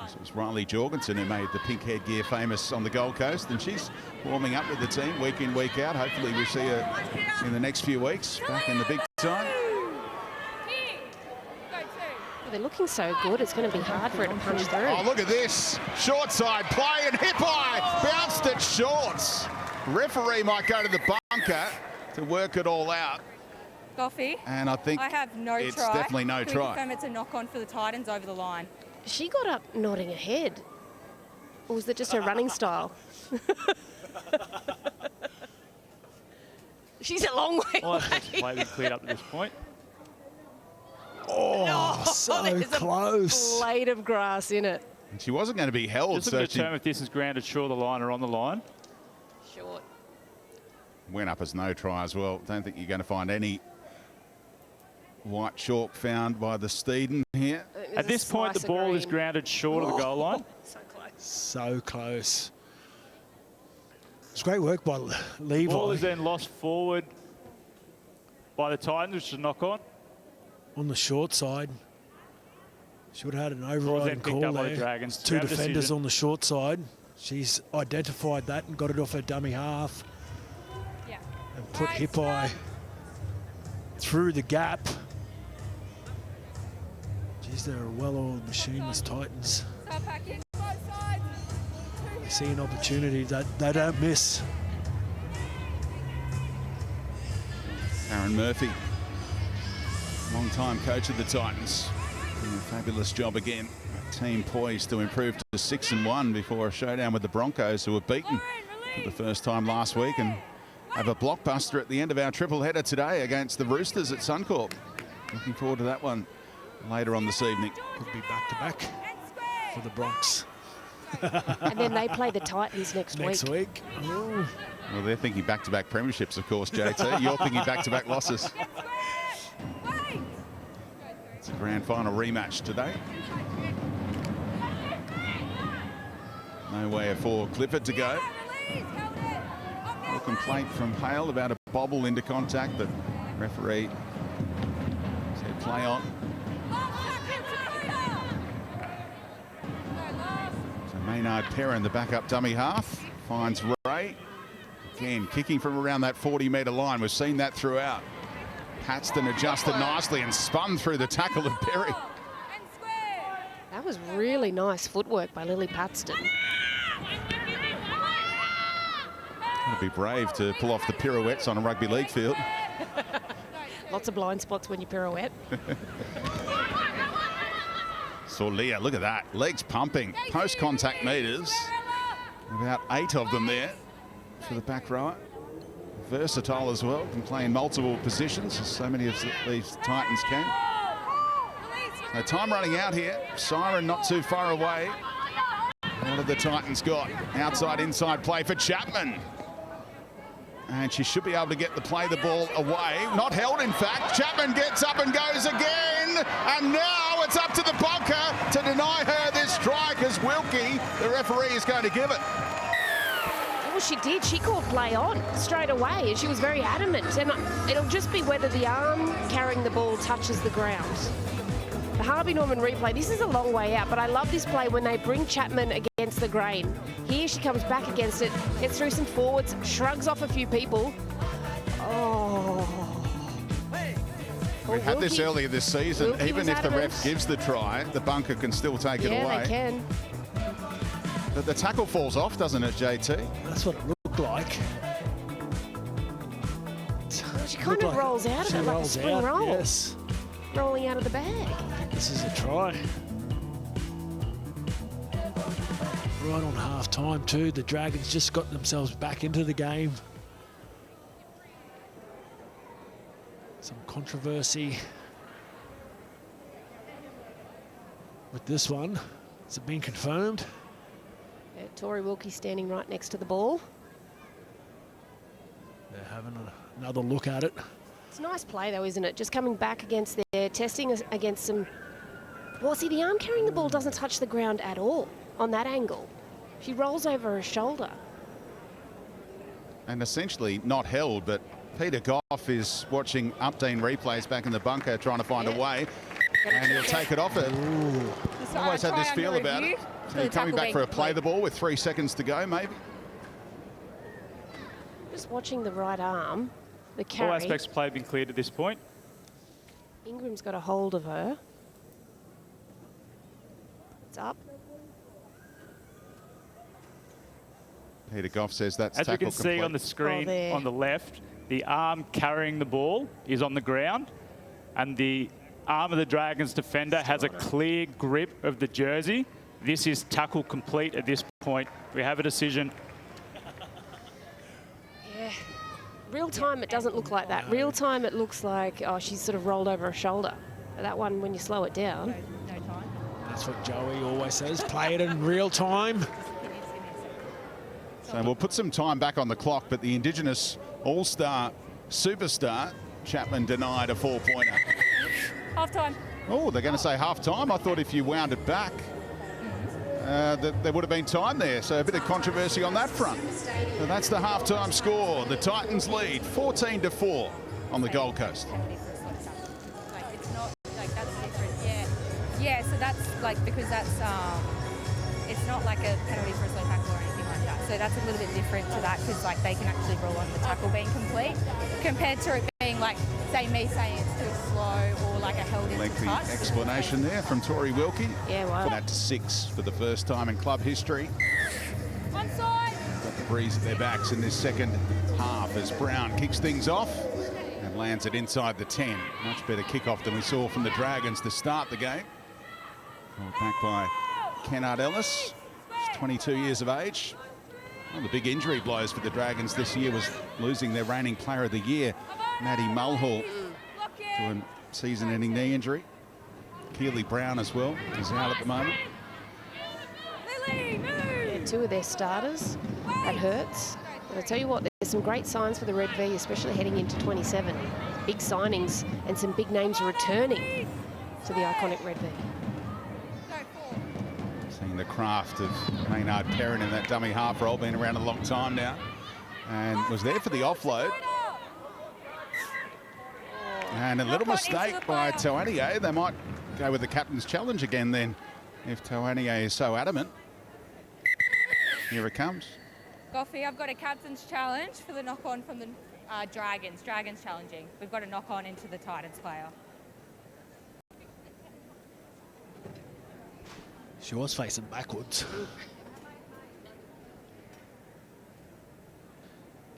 This was Riley Jorgensen who made the pink headgear famous on the Gold Coast, and she's warming up with the team week in, week out. Hopefully we see her in the next few weeks back in the big time. They're looking so good, it's going to be hard for it to punch through. Oh, look at this. Short side play and hip high. Bounced it shorts. Referee might go to the bunker to work it all out. Goffy. And I think I have no it's try. definitely no Can we try. confirm it's a knock-on for the Titans over the line? She got up nodding her head. Or was it just her running style? She's a long way Well, away. that's play been cleared up at this point. Oh, so there's close. a blade of grass in it. And she wasn't going to be held, Just so looking to she determine if this is grounded short of the line or on the line. Short. went up as no try as well. Don't think you're going to find any white chalk found by the Steeden here. At this point, the ball is grounded short of the goal line. So close. So close. It's great work by Levi. Ball is then lost forward by the Titans, which is a knock on. On the short side. She would have had an Ball overriding then picked call up by the there. Dragons. Two Grab defenders decision. on the short side. She's identified that and got it off her dummy half. Yeah. And put Hippai through the gap. Geez, they're a well-oiled machine, this Titans. Start packing, both sides. They see an opportunity that they don't miss. Aaron Murphy, long-time coach of the Titans, doing a fabulous job again. A team poised to improve to 6-1 before a showdown with the Broncos, who were beaten for the first time last week, and have a blockbuster at the end of our triple header today against the Roosters at Suncorp. Looking forward to that one later on this evening. Could be back-to-back for the Bronx And then they play the Titans next week. Ooh. Well, they're thinking back-to-back premierships, of course, JT. You're thinking back-to-back losses. It's a grand final rematch today. Nowhere for Clifford to go. No complaint from Hale about a bobble into contact. The referee said play on. So Maynard Perrin, the backup dummy half, finds Ray. Again, kicking from around that 40-metre line. We've seen that throughout. Paxton adjusted nicely and spun through the tackle of Perry. That was really nice footwork by Lily Paxton. Got to be brave to pull off the pirouettes on a rugby league field. Lots of blind spots when you pirouette. Saw Leah, look at that. Legs pumping, post-contact meters. About 8 of them there for the back rower. Versatile as well, can play in multiple positions, as so many of these Titans can. So time running out here. Siren not too far away. What have the Titans got? Outside, inside play for Chapman. And she should be able to get the ball away. Not held, in fact. Chapman gets up and goes again. And now it's up to the bunker to deny her this strike as Wilkie, the referee, is going to give it. Well, she did. She called play on straight away, and she was very adamant. And it'll just be whether the arm carrying the ball touches the ground. The Harvey Norman replay, this is a long way out, but I love this play when they bring Chapman against the grain. Here she comes back against it, gets through some forwards, shrugs off a few people. Oh. We had this earlier this season. Wilkie Even if the ref gives the try, the bunker can still take it away. Yeah, they can. But the tackle falls off, doesn't it, JT? That's what it looked like. Well, she kind of rolls out of it like a spring roll. Yes. Rolling out of the bag. This is a try. Right on half time too. The Dragons just got themselves back into the game. Some controversy with this one. Has it been confirmed? Yeah, Tori Wilkie standing right next to the ball. They're having another look at it. It's a nice play though, isn't it? Just coming back against there, testing against some... Well, see, the arm carrying the ball doesn't touch the ground at all on that angle. She rolls over her shoulder. And essentially not held, but Peter Goff is watching Updean replays back in the bunker, trying to find a way. And he'll take it off it. Always had this feel about it. So coming back for a play the ball with 3 seconds to go, maybe. Just watching the right arm, the carry. All aspects of play have been cleared at this point. Ingram's got a hold of her. It's up. Peter Goff says that's as we tackle can see complete. on the screen on the left, the arm carrying the ball is on the ground, and the arm of the Dragons defender has a clear grip of the jersey. This is tackle complete at this point. We have a decision. Yeah. Real time, it doesn't look like that. Real time, it looks like, oh, she's sort of rolled over her shoulder. But that one, when you slow it down. That's what Joey always says, play it in real time. So we'll put some time back on the clock, but the Indigenous All-Star superstar, Chapman, denied a 4-pointer. Half time. Oh, they're going to say half-time. I thought if you wound it back, that there would have been time there. So a bit of controversy on that front. So that's the half-time score. The Titans lead 14-4 on the Gold Coast. Like, it's not, like, that's different, yeah. Yeah, so that's, like, because that's, it's not like a penalty for a slow tackle or anything like that. So that's a little bit different to that, because, like, they can actually roll on the tackle being complete, compared to it being, like, say me saying it's too slow or, like, a held into touch. Lengthy explanation there from Tori Wilkie. Yeah, wow. That to 6 for the first time in club history. Onside! Got the breeze at their backs in this second half as Brown kicks things off and lands it inside the 10. Much better kickoff than we saw from the Dragons to start the game. Called back by Kennard Ellis, who's 22 years of age. One of the big injury blows for the Dragons this year was losing their reigning player of the year, Maddie Mulhall, to a season-ending knee injury. Keely Brown as well is out at the moment. Yeah, 2 of their starters. That hurts. But I tell you what, there's some great signs for the Red V, especially heading into 27. Big signings and some big names returning to the iconic Red V. Seeing the craft of Maynard Perrin in that dummy half roll, been around a long time now, and was there for the offload. And a little mistake by Tauanier. They might go with the captain's challenge again then, if Tauanier is so adamant. Here it comes. Goffy, I've got a captain's challenge for the knock-on from the Dragons. Dragons challenging. We've got a knock-on into the Titans player. She was facing backwards.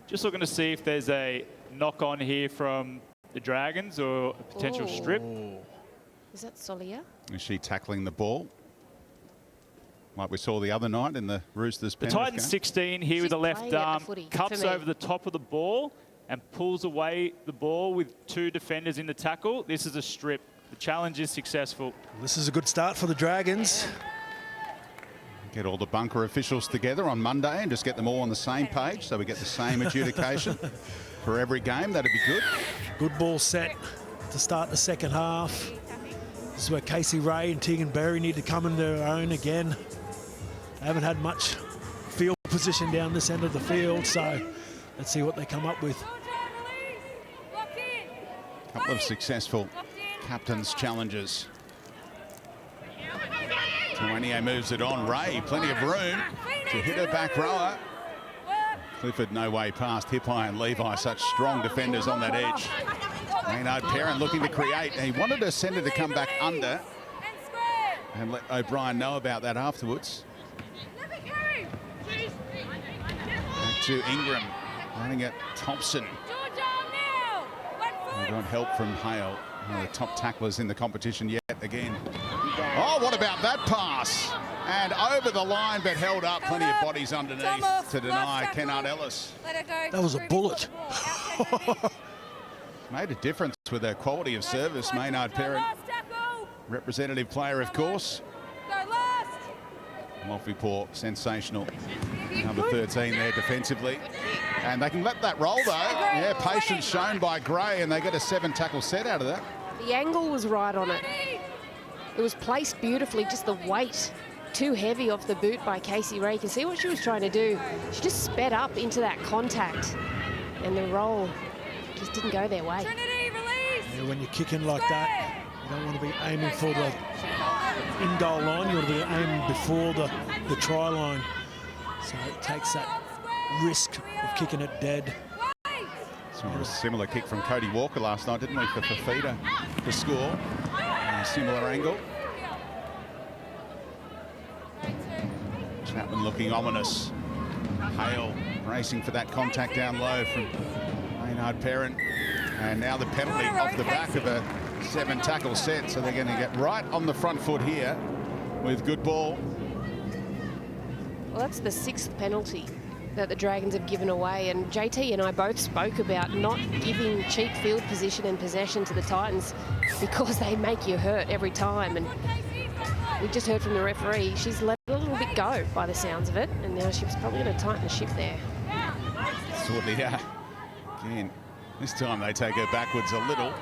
Just looking to see if there's a knock-on here from the Dragons or a potential strip. Is that Solia? Is she tackling the ball? Like we saw the other night in the Roosters The Penrith Titans game? 16 here with the left playing at the arm, footy, cups for me. over the top of the ball and pulls away the ball with 2 defenders in the tackle. This is a strip. The challenge is successful. This is a good start for the Dragons. Get all the bunker officials together on Monday and just get them all on the same page so we get the same adjudication for every game. That'd be good. Good ball set to start the second half. This is where Casey Ray and Tegan Berry need to come into their own again. They haven't had much field position down this end of the field, so let's see what they come up with. A couple of successful captain's challenges. Tawania moves it on. Ray, plenty of room to hit her back rower. Clifford, no way past. Hippai and Levi, such strong defenders on that edge. Maynard Perrin looking to create. He wanted her centre to come back under and let O'Brien know about that afterwards. Back to Ingram, running at Thompson. We got help from Hale, one of the top tacklers in the competition yet again. Oh, what about that pass? And over the line, but held up. Plenty of bodies underneath to deny Kennard Ellis. That was a bullet. Made a difference with her quality of service. Maynard Perrin, representative player, of course. Mofipaw, sensational. Number 13 there defensively. And they can let that roll, though. Yeah, patience shown by Gray, and they get a 7-tackle set out of that. The angle was right on it. It was placed beautifully, just the weight too heavy off the boot by Casey Ray. You can see what she was trying to do. She just sped up into that contact, and the roll just didn't go their way. Yeah, when you're kicking like that, you don't want to be aiming for the in-goal line. You want to be aiming before the try line. So it takes that risk of kicking it dead. So a similar kick from Cody Walker last night, didn't we, for Fafita to score. A similar angle. Chapman looking ominous. Hale racing for that contact down low from Maynard Perrin. And now the penalty off the back of a 7-tackle set. So they're going to get right on the front foot here with good ball. Well, that's the 6th penalty that the Dragons have given away, and JT and I both spoke about not giving cheap field position and possession to the Titans because they make you hurt every time. And we just heard from the referee, she's let a little bit go by the sounds of it, and now she's probably going to tighten the ship there. Sorely, yeah. Again, this time they take her backwards a little.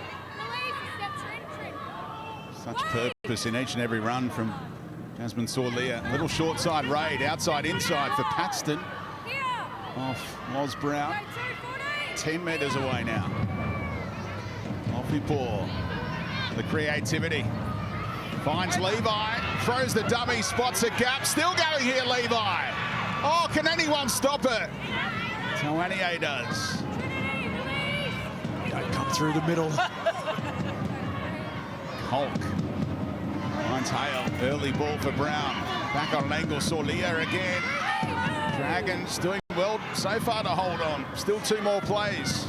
Such purpose in each and every run from Jasmine Sorlia. Little short side raid, outside inside for Paxton. Off Loz Brown. 10 metres away now. Mofipaw. The creativity. Finds Levi. Throws the dummy. Spots a gap. Still going here, Levi. Oh, can anyone stop it? Tawania does. Don't come through the middle. Hulk. Finds Hale. Early ball for Brown. Back on an angle. Sorlia again. Dragons doing well so far to hold on. Still 2 more plays.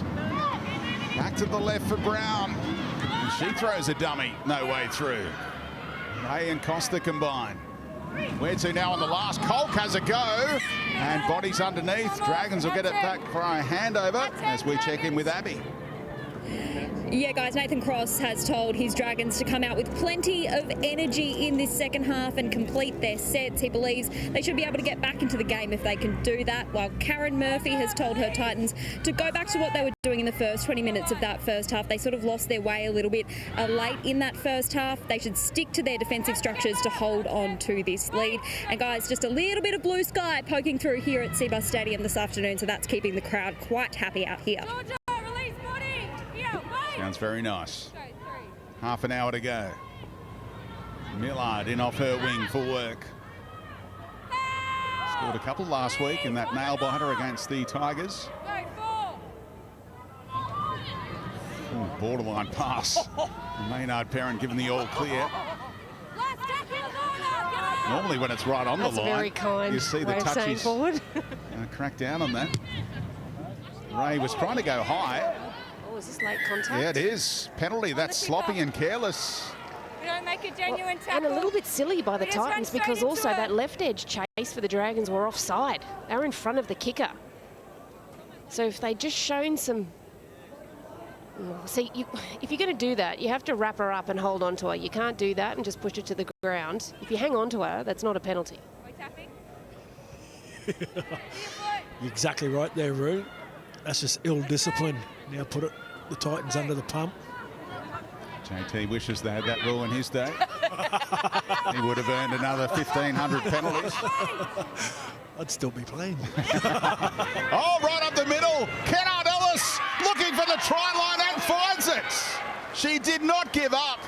Back to the left for Brown. And she throws a dummy. No way through. Ray and Costa combine. Where to now on the last? Colk has a go. And bodies underneath. Dragons will get it back for a handover as we check in with Abby. Yeah, guys, Nathan Cross has told his Dragons to come out with plenty of energy in this second half and complete their sets. He believes they should be able to get back into the game if they can do that, while Karen Murphy has told her Titans to go back to what they were doing in the first 20 minutes of that first half. They sort of lost their way a little bit late in that first half. They should stick to their defensive structures to hold on to this lead. And, guys, just a little bit of blue sky poking through here at Seabus Stadium this afternoon, so that's keeping the crowd quite happy out here. Sounds very nice. Half an hour to go. Millard in off her wing for work. Scored a couple last week in that nail biter against the Tigers. Ooh, borderline pass. Maynard Perrin given the all clear. Normally when it's right on the line, very kind you see the touchies. Forward. Crack down on that. Ray was trying to go high. Oh, is this late contact? Yeah, it is. Penalty, that's sloppy and careless. We don't make a genuine tackle. And a little bit silly by the Titans because also that left edge chase for the Dragons were offside. They were in front of the kicker. So if they just shown some... See, if you're going to do that, you have to wrap her up and hold on to her. You can't do that and just push her to the ground. If you hang on to her, that's not a penalty. Are we tapping? You're exactly right there, Roo. That's just ill discipline. Now put the Titans under the pump. JT wishes they had that rule in his day. He would have earned another 1,500 penalties. I'd still be playing. Oh, right up the middle. Kennard Ellis looking for the try line and finds it. She did not give up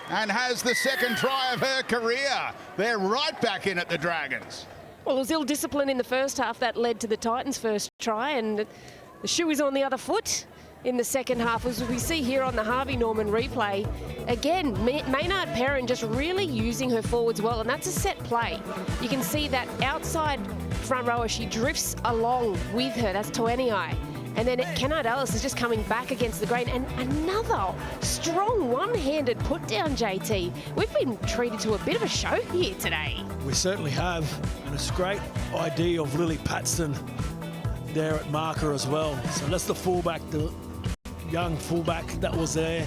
and has the second try of her career. They're right back in at the Dragons. Well, it was ill discipline in the first half that led to the Titans' first try, and the shoe is on the other foot in the second half, as we see here on the Harvey Norman replay. Again, Maynard Perrin just really using her forwards well, and that's a set play. You can see that outside front rower, she drifts along with her. That's Toeniai. And then Kennard Ellis is just coming back against the grain. And another strong one-handed put down, JT. We've been treated to a bit of a show here today. We certainly have. And it's a great idea of Lily Paxton there at marker as well. So that's the fullback, the young fullback that was there.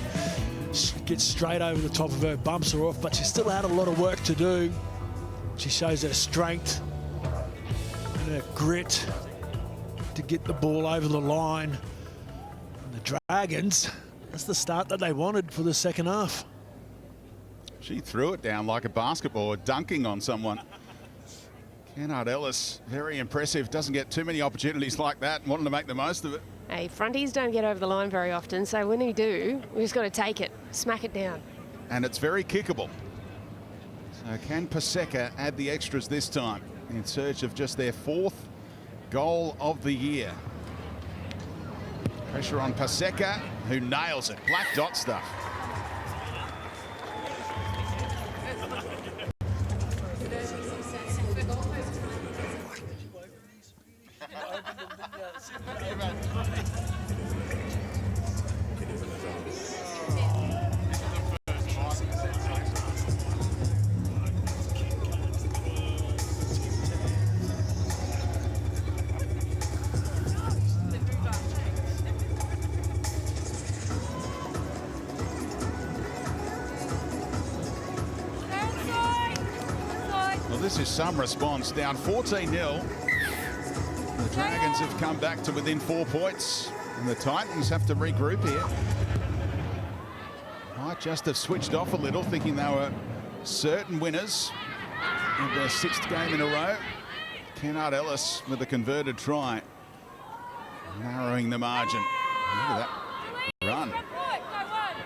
She gets straight over the top of her, bumps her off, but she still had a lot of work to do. She shows her strength and her grit to get the ball over the line. And the Dragons, that's the start that they wanted for the second half. She threw it down like a basketball, dunking on someone. Kennard Ellis, very impressive. Doesn't get too many opportunities like that. Wanted to make the most of it. Hey, fronties don't get over the line very often, so when we do, we've just got to take it, smack it down. And it's very kickable. So can Paseka add the extras this time in search of just their fourth goal of the year? Pressure on Paseka, who nails it. Black dot stuff. This is some response. Down 14-0. The Dragons have come back to within 4 points, and the Titans have to regroup here. Might just have switched off a little, thinking they were certain winners of their 6th game in a row. Kennard Ellis with a converted try, narrowing the margin. Look at that run.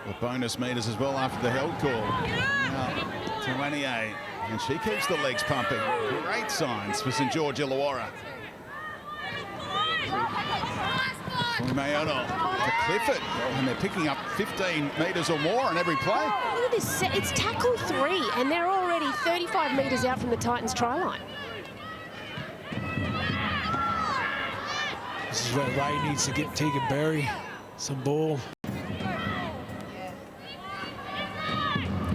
The bonus meters as well after the held call. Now, Tuanier. And she keeps the legs pumping. Great signs for St George Illawarra. Mayono to Clifford. And they're picking up 15 metres or more on every play. Look at this. It's tackle 3, and they're already 35 metres out from the Titans' try line. This is where Ray needs to get Tegan Berry some ball.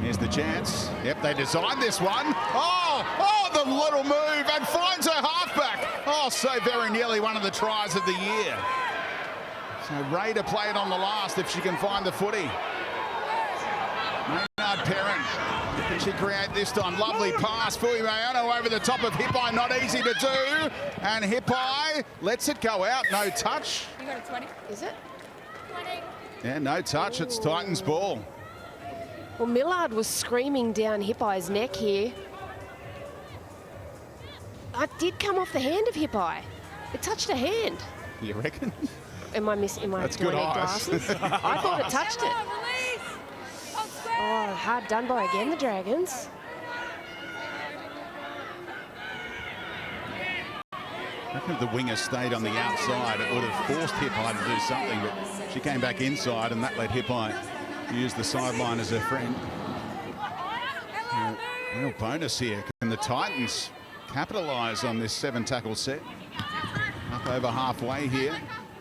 Here's the chance. Yep, they designed this one. Oh, the little move, and finds her halfback. Oh, so very nearly one of the tries of the year. So Ray to play it on the last if she can find the footy. Maynard Perrin. Can she create this time? Lovely pass. Fui Mayono over the top of Hippai. Not easy to do. And Hippai lets it go out. No touch. You got a 20? Is it? 20. Yeah, no touch. It's Titans' ball. Well, Millard was screaming down Hippai's neck here. It did come off the hand of Hippai. It touched a hand. You reckon? Am I missing? That's do I good need eyes. glasses? I thought it touched it. Oh, hard done by again, the Dragons. I reckon if the winger stayed on the outside, it would have forced Hippai to do something, but she came back inside, and that let Hippai use the sideline as her friend. Real bonus here. Can the Titans capitalise on this 7-tackle set? Up over halfway here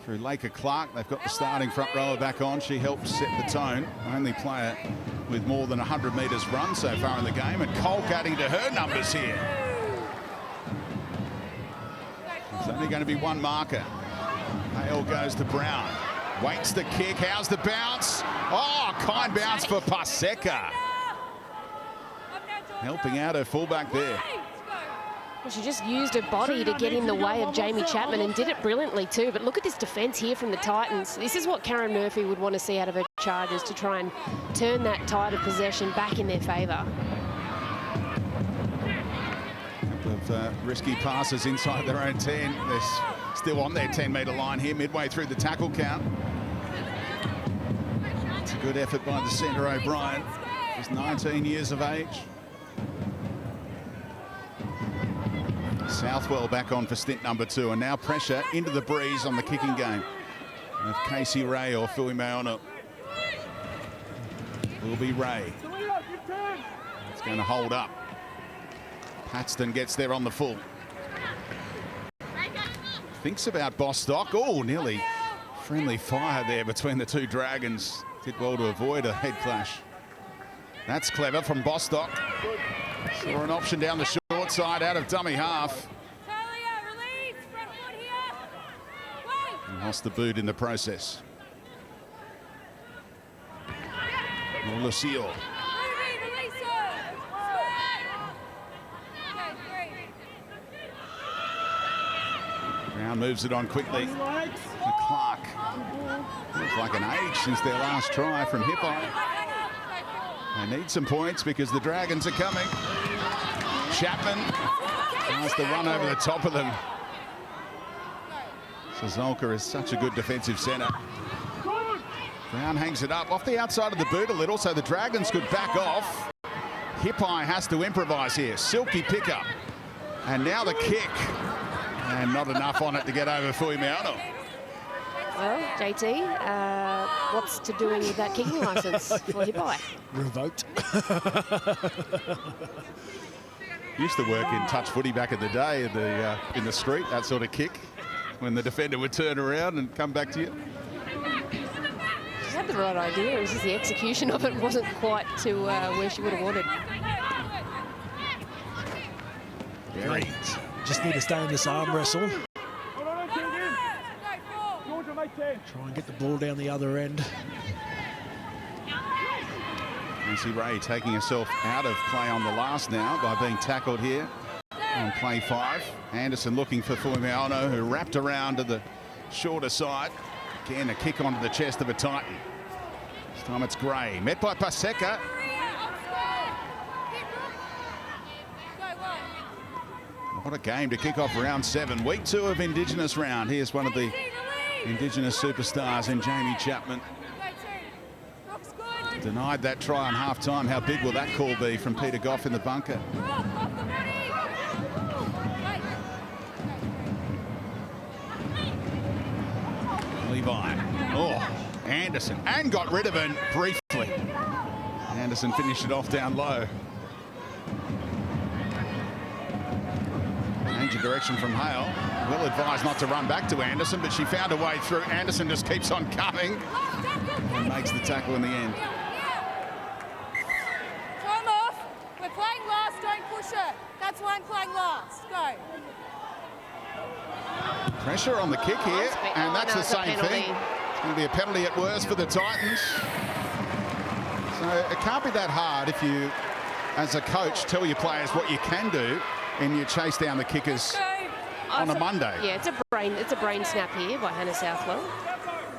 through Laker Clark. They've got the starting front rower back on. She helps set the tone. Only player with more than 100 metres run so far in the game. And Colk adding to her numbers here. It's only going to be one marker. Hale goes to Brown. Waits the kick. How's the bounce? Oh, kind bounce for Paseka. Helping out her fullback there. Well, she just used her body to get in the way of Jamie Chapman and did it brilliantly too. But look at this defence here from the Titans. This is what Karen Murphy would want to see out of her charges, to try and turn that tide of possession back in their favour. Of risky passes inside their own 10. They're still on their 10-metre line here, midway through the tackle count. It's a good effort by the centre, O'Brien. She's 19 years of age. Southwell back on for stint number 2, and now pressure into the breeze on the kicking game of Casey Ray or Fui Maona. Will be Ray. It's going to hold up. Paxton gets there on the full. Thinks about Bostock. Oh, nearly friendly fire there between the two Dragons. Did well to avoid a head clash. That's clever from Bostock. Saw an option down the short side out of dummy half. And lost the boot in the process. Lucio. Brown moves it on quickly. Clark. Looks like an age since their last try from Hippo. They need some points because the Dragons are coming. Chapman tries to run over the top of them. Sazolka is such a good defensive centre. Brown hangs it up off the outside of the boot a little, so the Dragons could back off. Hippai has to improvise here. Silky pickup. And now the kick. And not enough on it to get over Fuimiano. Well, JT, what's to doing with that kicking licence for Hippai? Revoked. Used to work in touch footy back in the day in the street, that sort of kick, when the defender would turn around and come back to you. She had the right idea. It was just the execution of it wasn't quite to where she would have wanted. Very. Just need to stay in this arm wrestle. Try and get the ball down the other end. Casey Ray taking herself out of play on the last now by being tackled here on play 5. Anderson looking for Fuimiano, who wrapped around to the shorter side. Again, a kick onto the chest of a Titan. This time it's Gray. Met by Paseka. What a game to kick off round 7. Week 2 of Indigenous round. Here's one of the Indigenous superstars in Jamie Chapman. Denied that try on half-time. How big will that call be from Peter Goff in the bunker? Levi. Oh, Anderson. And got rid of it briefly. Anderson finished it off down low. Change of direction from Hale. Well advised not to run back to Anderson, but she found a way through. Anderson just keeps on coming and makes the tackle in the end. Time off. We're playing last, don't push it. That's why I'm playing last. Go. Pressure on the kick here, and that's the same thing. It's going to be a penalty at worst for the Titans. So it can't be that hard if you, as a coach, tell your players what you can do and you chase down the kickers on a Monday. Yeah, it's a brain snap here by Hannah Southwell.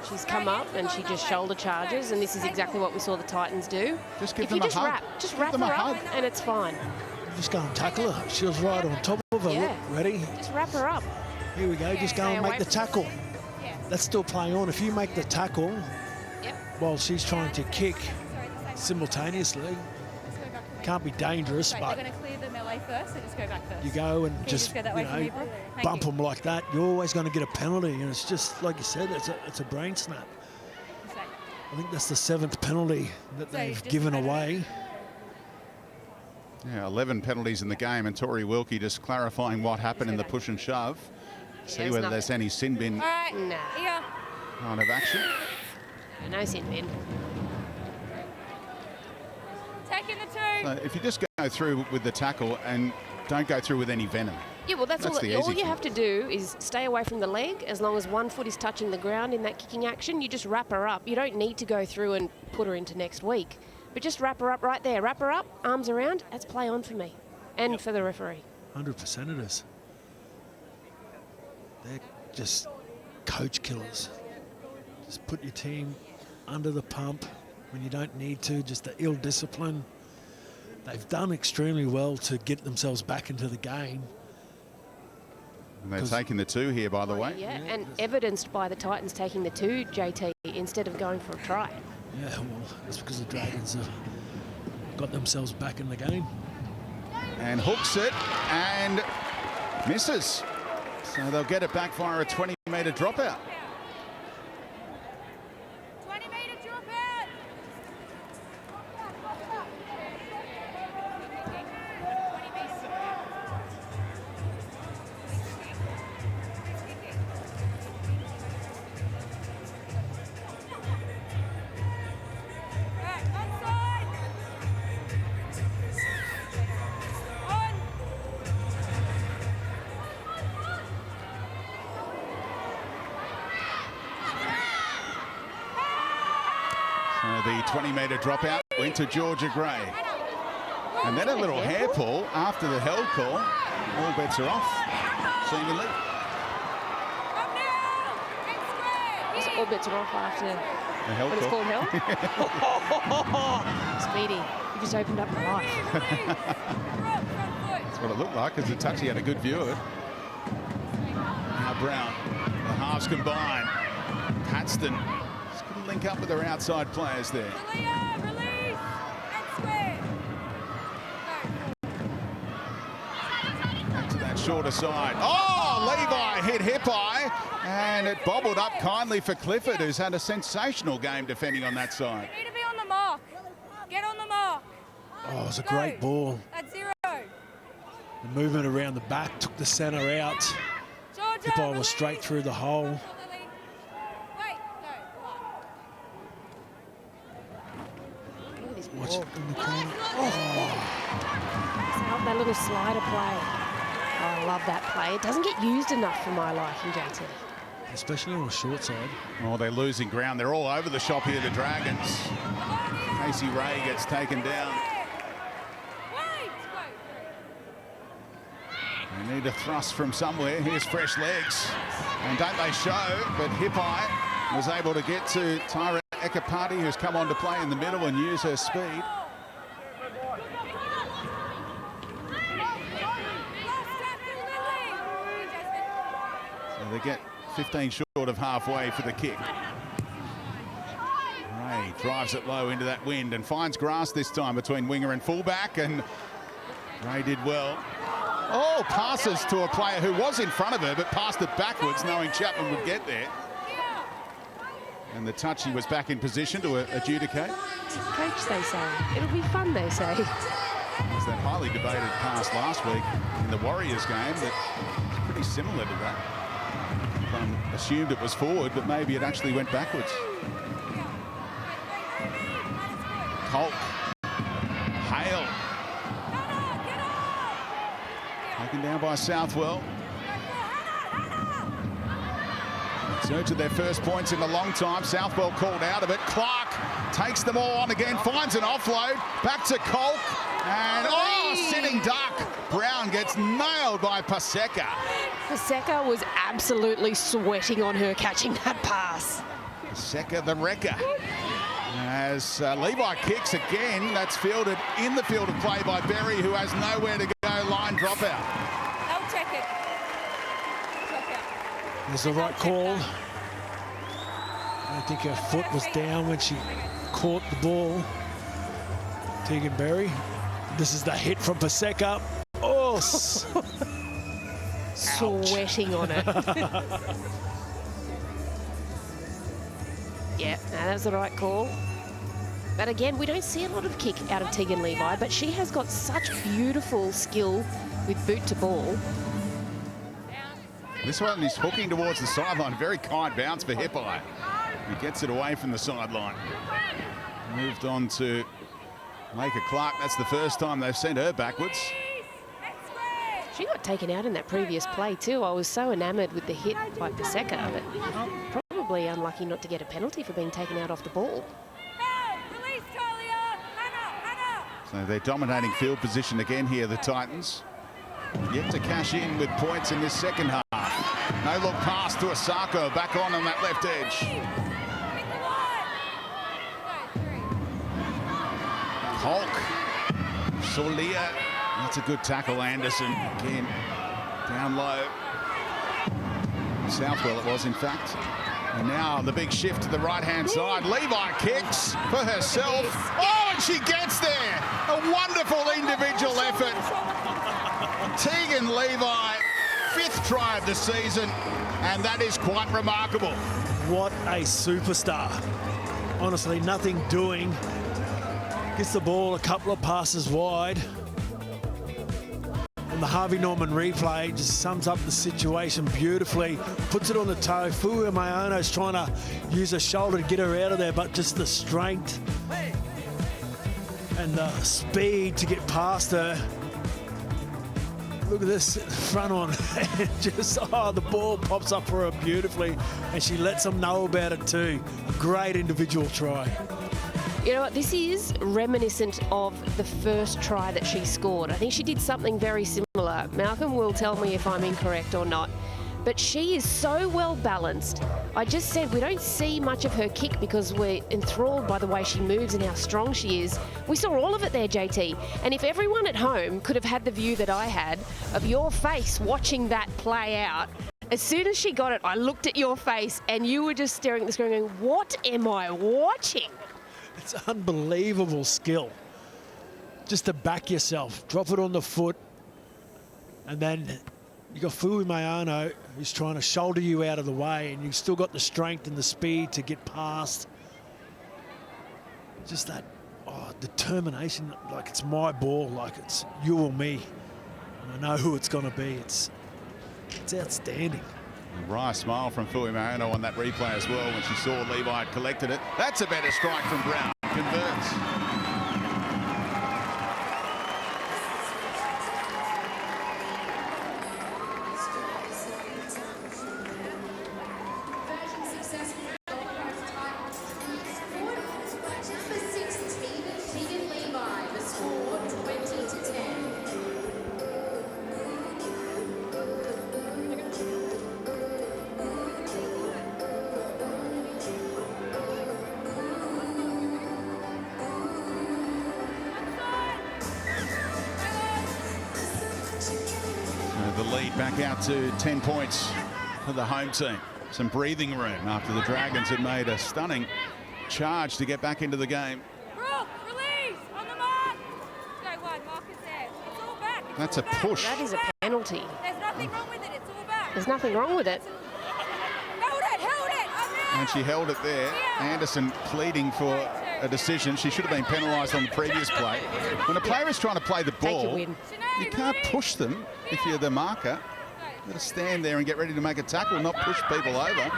She's come up and she just shoulder charges, and this is exactly what we saw the Titans do. Just give them a hug. Just wrap her up, and it's fine. Just go and tackle her. She was right on top of her. Yeah. Look, ready? Just wrap her up. Here we go. Just go and make the tackle. That's still playing on. If you make the tackle while she's trying to kick simultaneously, can't be dangerous, but They're going to clear the melee first, so just go back first. you go and just go that way from people? bump them like that, you're always going to get a penalty, and it's just like you said, it's a brain snap. I think that's the 7th penalty that they've given away. Yeah, 11 penalties in the game, and Tori Wilkie just clarifying what happened in the push and shove. See whether there's any sin bin All right. Nah. Here. kind of action. No sin bin. Taking the 2. So if you just go through with the tackle and don't go through with any venom. Yeah, well, that's the all easy you thing. have to do is stay away from the leg. As long as one foot is touching the ground in that kicking action, you just wrap her up. You don't need to go through and put her into next week. But just wrap her up right there. Wrap her up, arms around. That's play on for me and for the referee. 100% it is. They're just coach killers. Just put your team under the pump when you don't need to, just the ill discipline. They've done extremely well to get themselves back into the game. And they're taking the 2 here, by the way. Yeah, and evidenced by the Titans taking the 2, JT, instead of going for a try. Yeah, well, that's because the Dragons have got themselves back in the game. And hooks it and misses. So they'll get it back via a 20-metre dropout. 20-metre dropout. The 20-metre dropout went to Georgia Gray. And then a little hair pull after the held call. All bets are off, seemingly. All bets are off after The held when it's call. called held. Speedy, you just opened up my life. That's what it looked like, because the touchy had a good view of it. Now Brown, the halves combine. Paxton just couldn't link up with their outside players there. Back to that shorter side. Oh, Levi hit hip high, and it bobbled up kindly for Clifford, who's had a sensational game defending on that side. You need to be on the mark. Get on the mark. Oh, it was a great ball. That's 0. The movement around the back took the centre out. Georgia, The ball was straight through the hole. Wait, no. Look at this Watch ball. it in the corner. Oh, That little slider play. Oh, I love that play. It doesn't get used enough for my liking, JT. especially on the short side. Oh, they're losing ground. They're all over the shop here, the Dragons. Casey Ray gets taken down. They need a thrust from somewhere. Here's fresh legs. And don't they show, but Hippai was able to get to Tyra Ekapati, who's come on to play in the middle and use her speed. So they get 15 short of halfway for the kick. Ray drives it low into that wind and finds grass this time between winger and fullback, and Ray did well. Oh, passes to a player who was in front of her, but passed it backwards, knowing Chapman would get there. And the touchy was back in position to adjudicate. Coach, they say. It'll be fun, they say. There's that highly debated pass last week in the Warriors game that was pretty similar to that. Assumed it was forward, but maybe it actually went backwards. Colk. Hale. Taken down by Southwell. Search of their first points in a long time. Southwell called out of it. Clark takes them all on again, finds an offload. Back to Colk. And, oh, sitting duck. Brown gets nailed by Paseka. Paseka was absolutely sweating on her catching that pass. Paseka the wrecker. As Levi kicks again, that's fielded in the field of play by Berry, who has nowhere to go. Line dropout. They'll check it. There's the right call. I think her foot was down when she caught the ball. Tegan Berry. This is the hit from Paseka. Oh, sweating on it. Yeah, no, that's the right call. But again, we don't see a lot of kick out of Tegan Levi, but she has got such beautiful skill with boot to ball. This one is hooking towards the sideline. Very kind bounce for Hippai. He gets it away from the sideline. Moved on to Laker Clark. That's the first time they've sent her backwards. She got taken out in that previous play too. I was so enamoured with the hit by Paseka, but probably unlucky not to get a penalty for being taken out off the ball. So they're dominating field position again here, the Titans. yet to cash in with points in this second half. No look pass to Osako, back on that left edge. Hulk, Solia, that's a good tackle, Anderson, again, down low. Southwell it was, in fact. And now the big shift to the right-hand side. Levi kicks for herself. Oh, and she gets there. A wonderful individual effort. Tegan Levi, 5th try of the season, and that is quite remarkable. What a superstar. Honestly, nothing doing. Gets the ball a couple of passes wide. And the Harvey Norman replay just sums up the situation beautifully. Puts it on the toe. Fua Mayono's trying to use her shoulder to get her out of there, but just the strength and the speed to get past her. Look at this front on. Just, the ball pops up for her beautifully, and she lets them know about it too. A great individual try. You know what, this is reminiscent of the first try that she scored. I think she did something very similar. Malcolm will tell me if I'm incorrect or not. But she is so well balanced. I just said we don't see much of her kick because we're enthralled by the way she moves and how strong she is. We saw all of it there, JT. And if everyone at home could have had the view that I had of your face watching that play out, as soon as she got it, I looked at your face and you were just staring at the screen going, what am I watching? It's unbelievable skill. Just to back yourself, drop it on the foot, and then you got Fua Mayono who's trying to shoulder you out of the way, and you've still got the strength and the speed to get past. Just that determination, like it's my ball, like it's you or me. And I know who it's going to be. It's outstanding. A wry smile from Fua Mayono on that replay as well when she saw Levi had collected it. That's a better strike from Brown. Converts. The lead back out to 10 points for the home team. Some breathing room after the Dragons had made a stunning charge to get back into the game. Release on the mark. Go wide, markers there. It's all back. That's a push. That is a penalty. There's nothing wrong with it. It's all back. There's nothing wrong with it. Held it. And she held it there. Anderson pleading for a decision. She should have been penalised on the previous play. When a player is trying to play the ball, you can't push them if you're the marker. You've got to stand there and get ready to make a tackle, not push people over.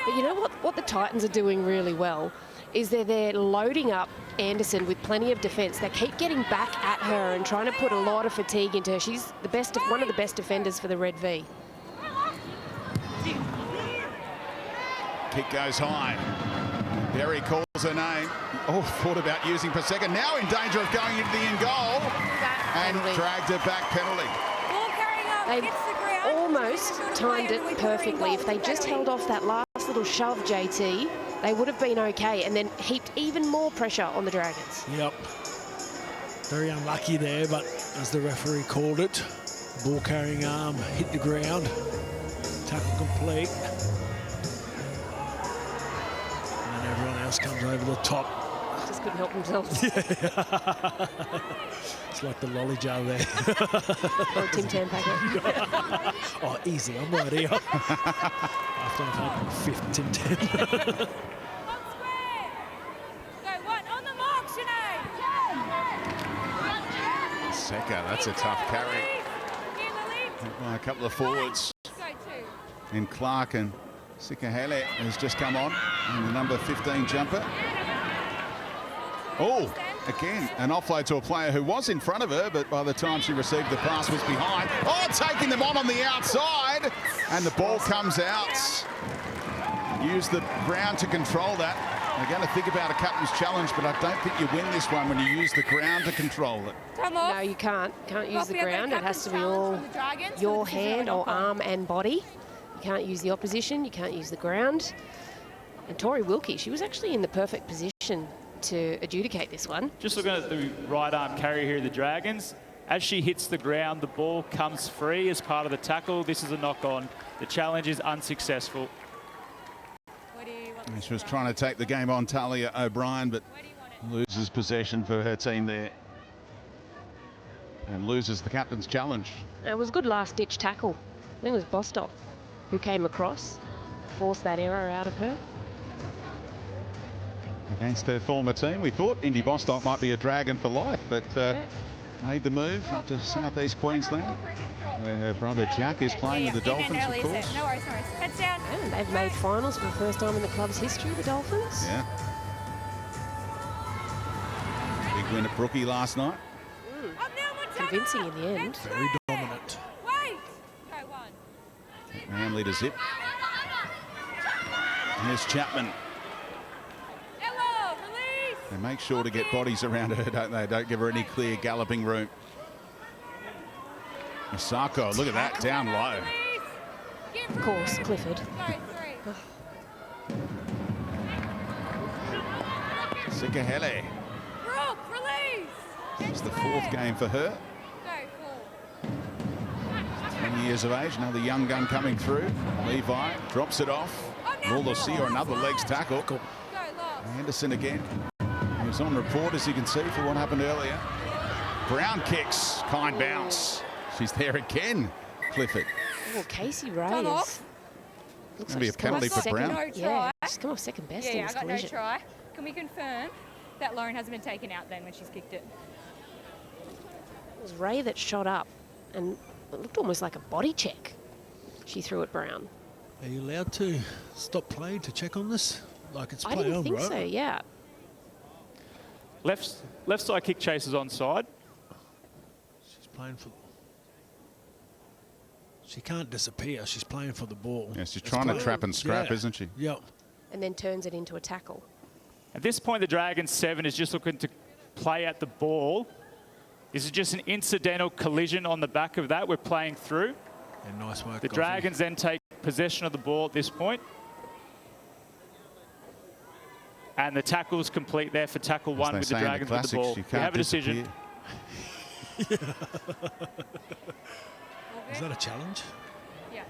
But you know what the Titans are doing really well is they're loading up Anderson with plenty of defence. They keep getting back at her and trying to put a lot of fatigue into her. She's the best, one of the best defenders for the Red V. Kick goes high. Berry calls her name. Oh, thought about using Paseka. Now in danger of going into the in goal. And dragged it back, penalty. They almost timed it perfectly. If they just held off that last little shove, JT, they would have been okay and then heaped even more pressure on the Dragons. Yep. Very unlucky there, but as the referee called it, ball carrying arm hit the ground. Tackle complete. And then everyone else comes over the top. Just couldn't help themselves. It's like the lolly jar there. Or a Tim Tam packet. Oh, easy, I'm right here. After I've had my 5th Tim Tam. Seka, that's a tough carry. By a couple of forwards. And Clark and Sikahele has just come on. And the number 15 jumper. Oh, again, an offload to a player who was in front of her, but by the time she received the pass was behind. Oh, taking them on the outside. And the ball comes out. Use the ground to control that. They're going to think about a captain's challenge, but I don't think you win this one when you use the ground to control it. No, you can't. Can't use the ground. It has to be all your hand or arm and body. You can't use the opposition. You can't use the ground. And Tori Wilkie, she was actually in the perfect position to adjudicate this one. Just looking at the right arm carry here of the Dragons. As she hits the ground, the ball comes free as part of the tackle. This is a knock-on. The challenge is unsuccessful. She was trying to take the game on Talia O'Brien, but loses possession for her team there. And loses the captain's challenge. It was a good last-ditch tackle. I think it was Bostock who came across, forced that error out of her. Against her former team. We thought Indy Bostock might be a Dragon for life, but made the move up to southeast Queensland, where her brother Jack is playing with the Dolphins, of course. No worries, no worries. Heads down. And they've made finals for the first time in the club's history, the Dolphins. Yeah. Big win at Brookie last night. Convincing in the end. Very dominant. Wait. Go one. Manly to zip. Here's Chapman. They make sure to get bodies around her, don't they? Don't give her any clear galloping room. Masako, look at that, down low. Of course, Clifford. Sikahele. It's the fourth game for her. 20 years of age, another young gun coming through. Levi drops it off. Lawlessio, another legs tackle. Anderson again. He was on report, as you can see, for what happened earlier. Brown kicks, kind bounce. She's there again, Clifford. Oh, Casey Reyes. Looks like be a penalty for Brown. Yeah, she's come off second best in Yeah, this I got collision. no try. Can we confirm that Lauren hasn't been taken out then when she's kicked it? It was Ray that shot up, and it looked almost like a body check she threw at Brown. Are you allowed to stop play to check on this? Like it's play I didn't on, think right? so, yeah. Left side kick chase is onside. She's playing for... She can't disappear. She's playing for the ball. Yeah, she's trying to trap and scrap, Yeah. isn't she? Yep. And then turns it into a tackle. At this point, the Dragons 7 is just looking to play at the ball. This is just an incidental collision on the back of that. We're playing through. And nice work. The Goffey. Dragons then take possession of the ball at this point. And the tackle's complete there for tackle As one they with say the in Dragons with the classics, ball. you We can't have a decision. disappear. Is that a challenge? Yeah.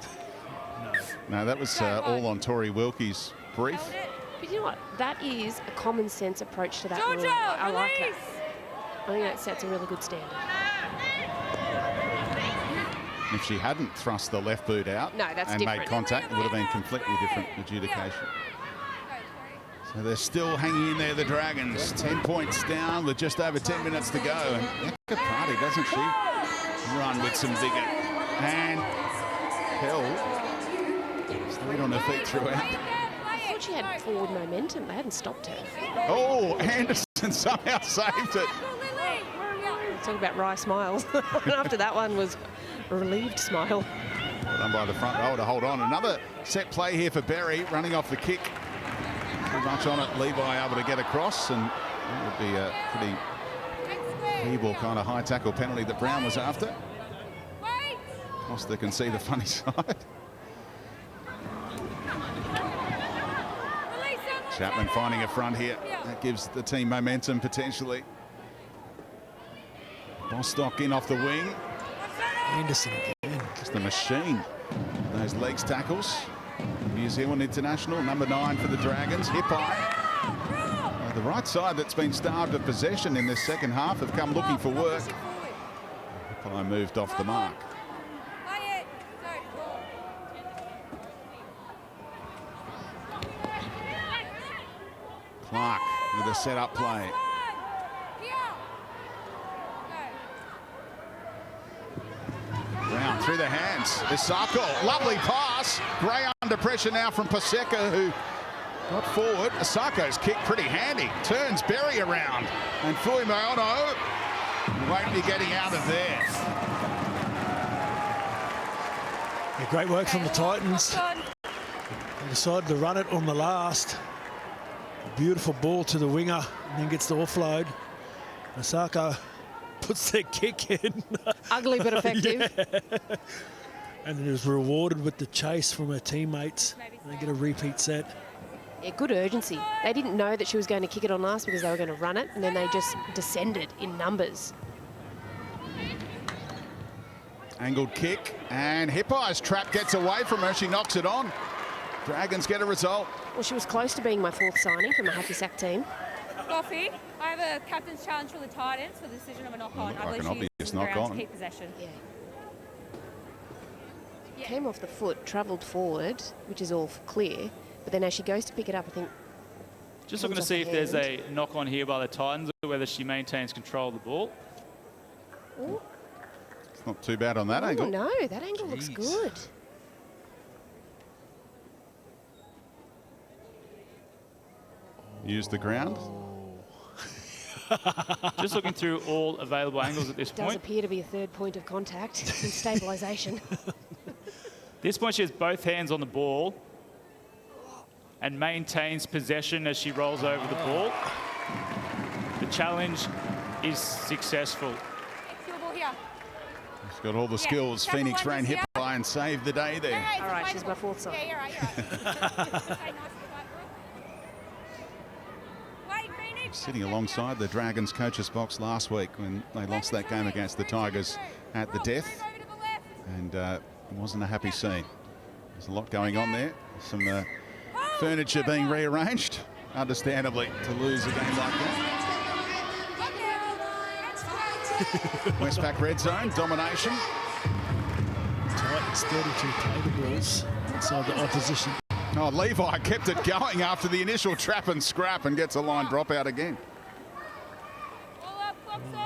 No, that was all on Tori Wilkie's brief. Held it. But you know what? That is a common sense approach to that Georgia, rule. I like that. release. I think that sets a really good standard. If she hadn't thrust the left boot out No, that's and different. made contact, it would have been completely different adjudication. So they're still hanging in there, the Dragons. 10 points down with just over 10 minutes to go. And Eka Party, doesn't she run with some vigour? And Hell stayed on her feet throughout. I thought she had forward momentum. They hadn't stopped her. Oh, Anderson somehow saved it. Talk about wry smiles. After that one was a relieved smile. Well done by the front row to hold on. Another set play here for Berry, running off the kick. Pretty much on it, Levi able to get across, and that would be a pretty feeble kind of high tackle penalty that Brown was after. Costa can see the funny side. Chapman finding a front here. That gives the team momentum potentially. Bostock in off the wing. Anderson again. Just a machine. Those legs tackles. New Zealand international, number 9 for the Dragons. Hip high. The right side that's been starved of possession in this second half have come looking for work. Hip high moved off the mark. Clark with a set-up play. Brown through the hands. Isako, lovely pass. Gray under pressure now from Paseka, who got forward. Isako's kick pretty handy. Turns Berry around. And Fuimaono won't be getting out of there. Yeah, great work from the Titans. They decided to run it on the last. Beautiful ball to the winger and then gets the offload. Osaka puts their kick in. Ugly but effective. Yeah. And it was rewarded with the chase from her teammates. And they get a repeat set. Yeah, good urgency. They didn't know that she was going to kick it on last because they were going to run it, and then they just descended in numbers. Angled kick, and Hippai's trap gets away from her. She knocks it on. Dragons get a result. Well, she was close to being my 4th signing from a hacky sack team. Goffy, I have a captain's challenge for the Titans for the decision of a knock-on. Like an I believe obvious she's knock knock-on. to keep possession. Yeah. Came off the foot, travelled forward, which is all clear. But then as she goes to pick it up, I think... Just looking to see if there's a knock-on here by the Titans or whether she maintains control of the ball. Ooh. It's not too bad on that angle. No, that angle looks good. Use the ground. Just looking through all available angles at this Does point. appear to be a 3rd point of contact in stabilisation. This point she has both hands on the ball and maintains possession as she rolls over the ball. The challenge is successful. She's got all the skills. Phoenix ran hip by and saved the day there. All right, she's my 4th sign. Yeah, you're right. Sitting alongside the Dragons coach's box last week when they lost that game against the Tigers at the death. And it wasn't a happy scene. There's a lot going on there. Some furniture being rearranged, understandably, to lose a game like that. Westpac red zone, domination. Titans 32 play the balls inside the opposition. Oh, Levi kept it going after the initial trap and scrap and gets a line drop out again. Well,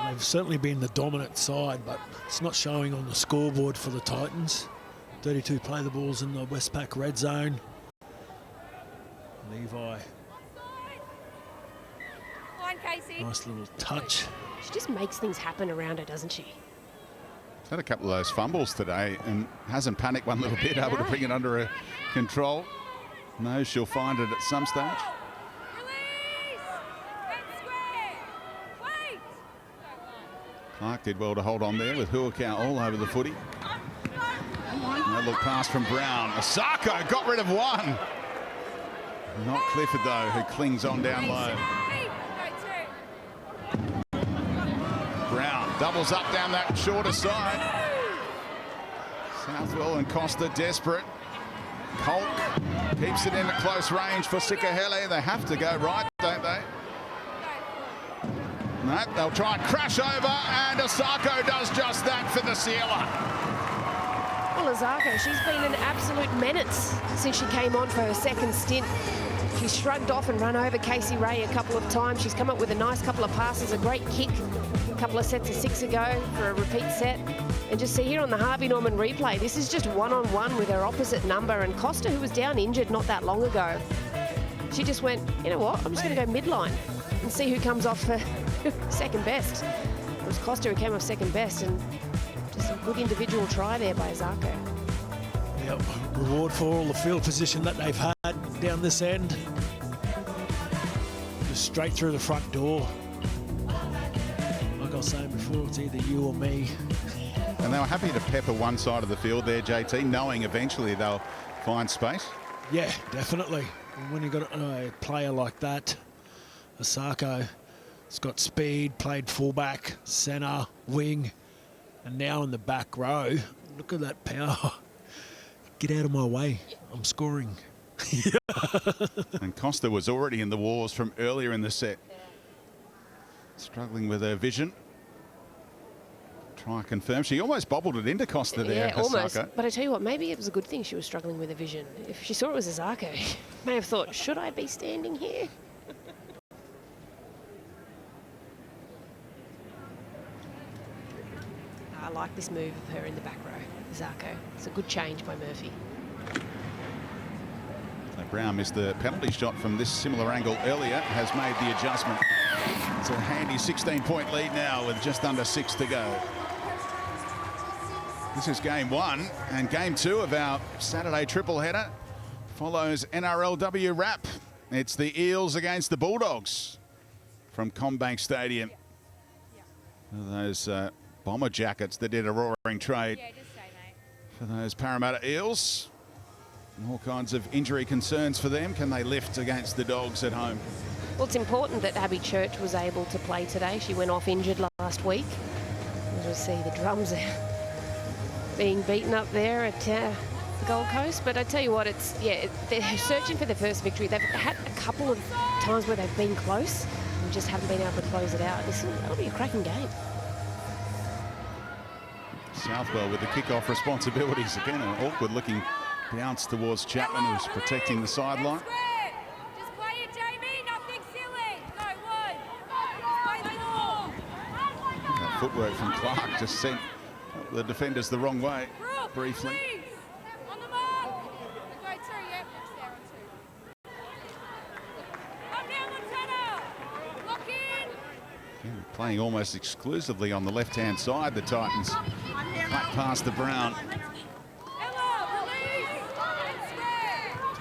they've certainly been the dominant side, but it's not showing on the scoreboard for the Titans. 32 play the balls in the Westpac red zone. Levi. Nice little touch. She just makes things happen around her, doesn't she? She's had a couple of those fumbles today and hasn't panicked one little bit, able to bring it under her control. Knows she'll find it at some stage. Clark did well to hold on there with Huakau all over the footy. No look pass from Brown. Osako got rid of one. Not Clifford though, who clings on down low. Brown doubles up down that shorter side. Southwell and Costa desperate. Colt keeps it in at close range for Sikahele. They have to go right, don't they? No, they'll try and crash over, and Osako does just that for the sealer. Well, Osako, she's been an absolute menace since she came on for her 2nd stint. She shrugged off and run over Casey Ray a couple of times. She's come up with a nice couple of passes, a great kick a couple of sets of 6 ago for a repeat set. And just see here on the Harvey Norman replay, this is just one-on-one with her opposite number. And Costa, who was down injured not that long ago, she just went, you know what, I'm just going to go midline and see who comes off for 2nd best. It was Costa who came off 2nd best, and just a good individual try there by Osako. Yep, reward for all the field position that they've had down this end. Just straight through the front door. Like I was saying before, it's either you or me. And they were happy to pepper one side of the field there, JT, knowing eventually they'll find space. Yeah, definitely. And when you've got a player like that, Osako, has got speed, played fullback, centre, wing, and now in the back row. Look at that power. Get out of my way. I'm scoring. And Costa was already in the wars from earlier in the set. Struggling with her vision. Try confirm. She almost bobbled it into Costa there. Yeah, almost. Osako. But I tell you what, maybe it was a good thing she was struggling with her vision. If she saw it was Osako, she may have thought, should I be standing here? I like this move of her in the back row, Osako. It's a good change by Murphy. So Brown missed the penalty shot from this similar angle earlier, has made the adjustment. It's a handy 16-point lead now with just under 6 to go. This is game 1, and game 2 of our Saturday triple header follows NRLW wrap It's the Eels against the Bulldogs from Combank Stadium. Those bomber jackets that did a roaring trade for those Parramatta Eels. All kinds of injury concerns for them. Can they lift against the Dogs at home? Well, it's important that Abby Church was able to play today. She went off injured last week. You'll see the Drums being beaten up there at the Gold Coast. But I tell you what, they're searching for their first victory. They've had a couple of times where they've been close and just haven't been able to close it out. That'll be a cracking game. Southwell with the kick-off responsibilities. Again, an awkward-looking bounce towards Chapman, who's protecting the sideline. Just play it, Jamie. Nothing silly. No, one. Just play the ball. That footwork from Clark just sent the defenders the wrong way briefly. Please. On the mark. Go two, yep. Next there on two. Up down, Montana. Lock in. Again, playing almost exclusively on the left-hand side, the Titans. Back past the Brown.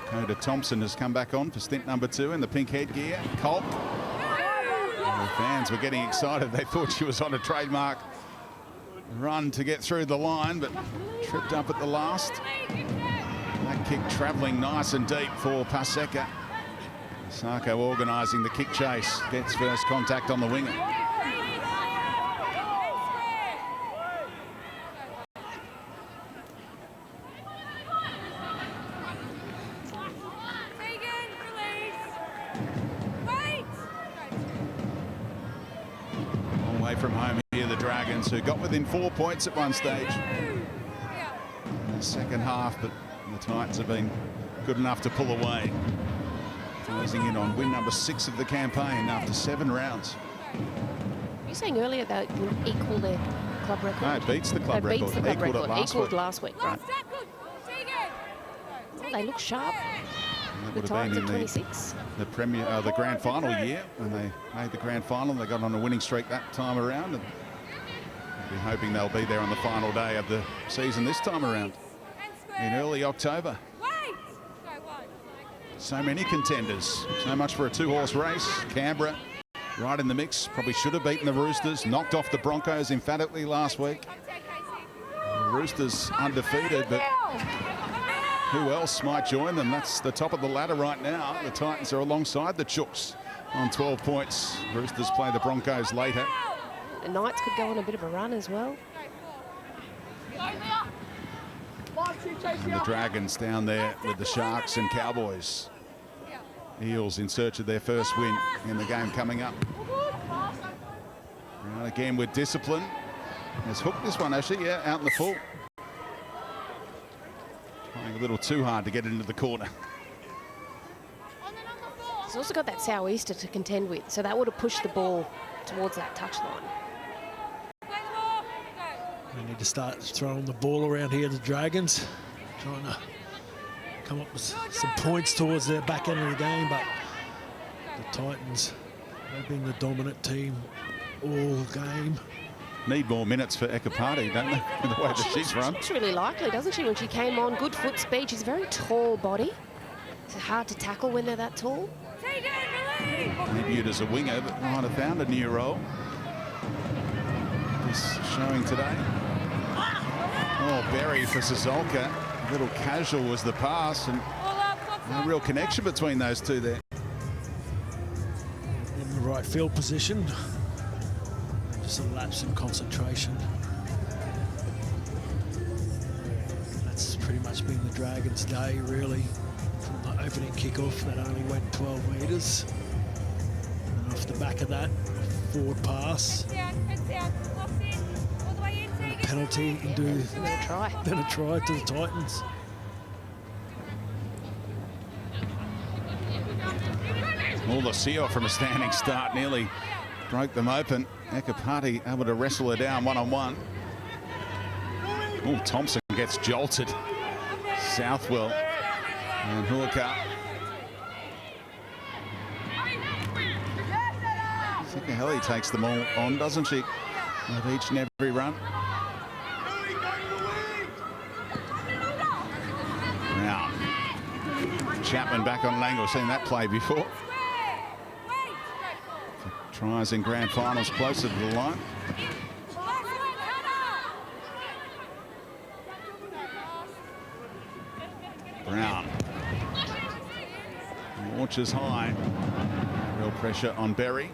Dakota Thompson has come back on for stint number 2 in the pink headgear. Colt. The fans were getting excited. They thought she was on a trademark run to get through the line, but tripped up at the last. That kick travelling nice and deep for Paseka. Sarko organising the kick chase. Gets first contact on the winger. From home here, the Dragons, who got within 4 points at one stage in the second half, but the Titans have been good enough to pull away. Closing in on win number 6 of the campaign after 7 rounds. You were saying earlier that it will equal their club record? No, it beats the club record. Beats the club Equaled record. it Equaled last week. Right. Well, they look sharp. That The would have Titans been at in 26. the grand final year when they made the grand final. They got on a winning streak that time around, and we're hoping they'll be there on the final day of the season this time around in early October. So many contenders, so much for a 2-horse race. Canberra right in the mix, probably should have beaten the Roosters, knocked off the Broncos emphatically last week. The Roosters undefeated, but who else might join them? That's the top of the ladder right now. The Titans are alongside the Chooks on 12 points. Roosters play the Broncos later. The Knights could go on a bit of a run as well. And the Dragons down there with the Sharks and Cowboys. Eels in search of their first win in the game coming up. Brown again with discipline. Has hooked this one actually, out in the full. Trying a little too hard to get into the corner. He's also got that sou'easter to contend with, so that would have pushed the ball towards that touchline. They need to start throwing the ball around here, the Dragons. Trying to come up with some points towards their back end of the game, but the Titans, they've been the dominant team all game. Need more minutes for Ekapati, don't they? The way that she's run. She's really likely, doesn't she, when she came on? Good foot speed. She's a very tall body. It's hard to tackle when they're that tall. Debuted as a winger, but might have found a new role. Just showing today. Oh, Berry for Sazolka. A little casual was the pass, and no real connection between those two there. In the right field position. Just a lapse in concentration. That's pretty much been the Dragons' day, really. From the opening kickoff, that only went 12 metres. And off the back of that, forward pass. And a penalty into then a try to the Titans. Mulasio from a standing start nearly broke them open. Ekapati able to wrestle her down one-on-one. Oh, Thompson gets jolted. Southwell and Huaka. Sikaheli takes them all on, doesn't she? With each and every run. Now, Chapman back on an angle. Seen that play before. Tries in grand finals closer to the line. Brown launches high. Real pressure on Berry.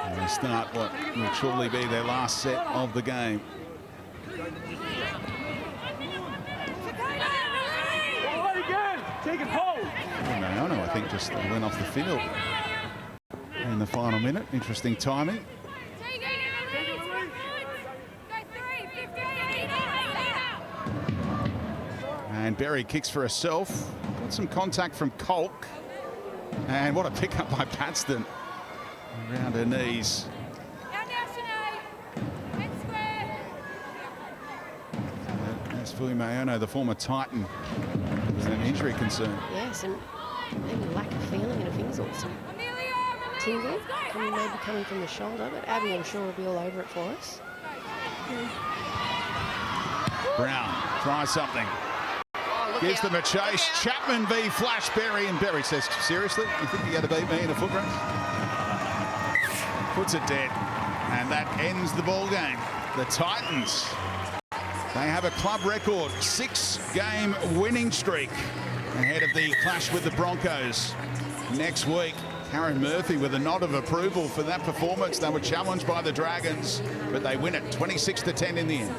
And they start what will surely be their last set of the game. Take it home. Mayono, I think, just went off the field in the final minute. Interesting timing. And Berry kicks for herself. Got some contact from Kolk. And what a pickup by Paxton. Around her knees. That's Fui Mayono, the former Titan, with an injury concern. Yes, and maybe lack of feeling in her fingers or some tingle, maybe coming from the shoulder, but Abby, I'm sure, will be all over it for us. Brown tries something. Gives them a chase. Chapman v Flash Berry, and Berry says, seriously, you think you're going to beat me in a foot race? Puts it dead, and that ends the ball game. The Titans, they have a club record 6-game winning streak ahead of the clash with the Broncos next week. Karen Murphy with a nod of approval for that performance. They were challenged by the Dragons, but they win it 26-10 in the end.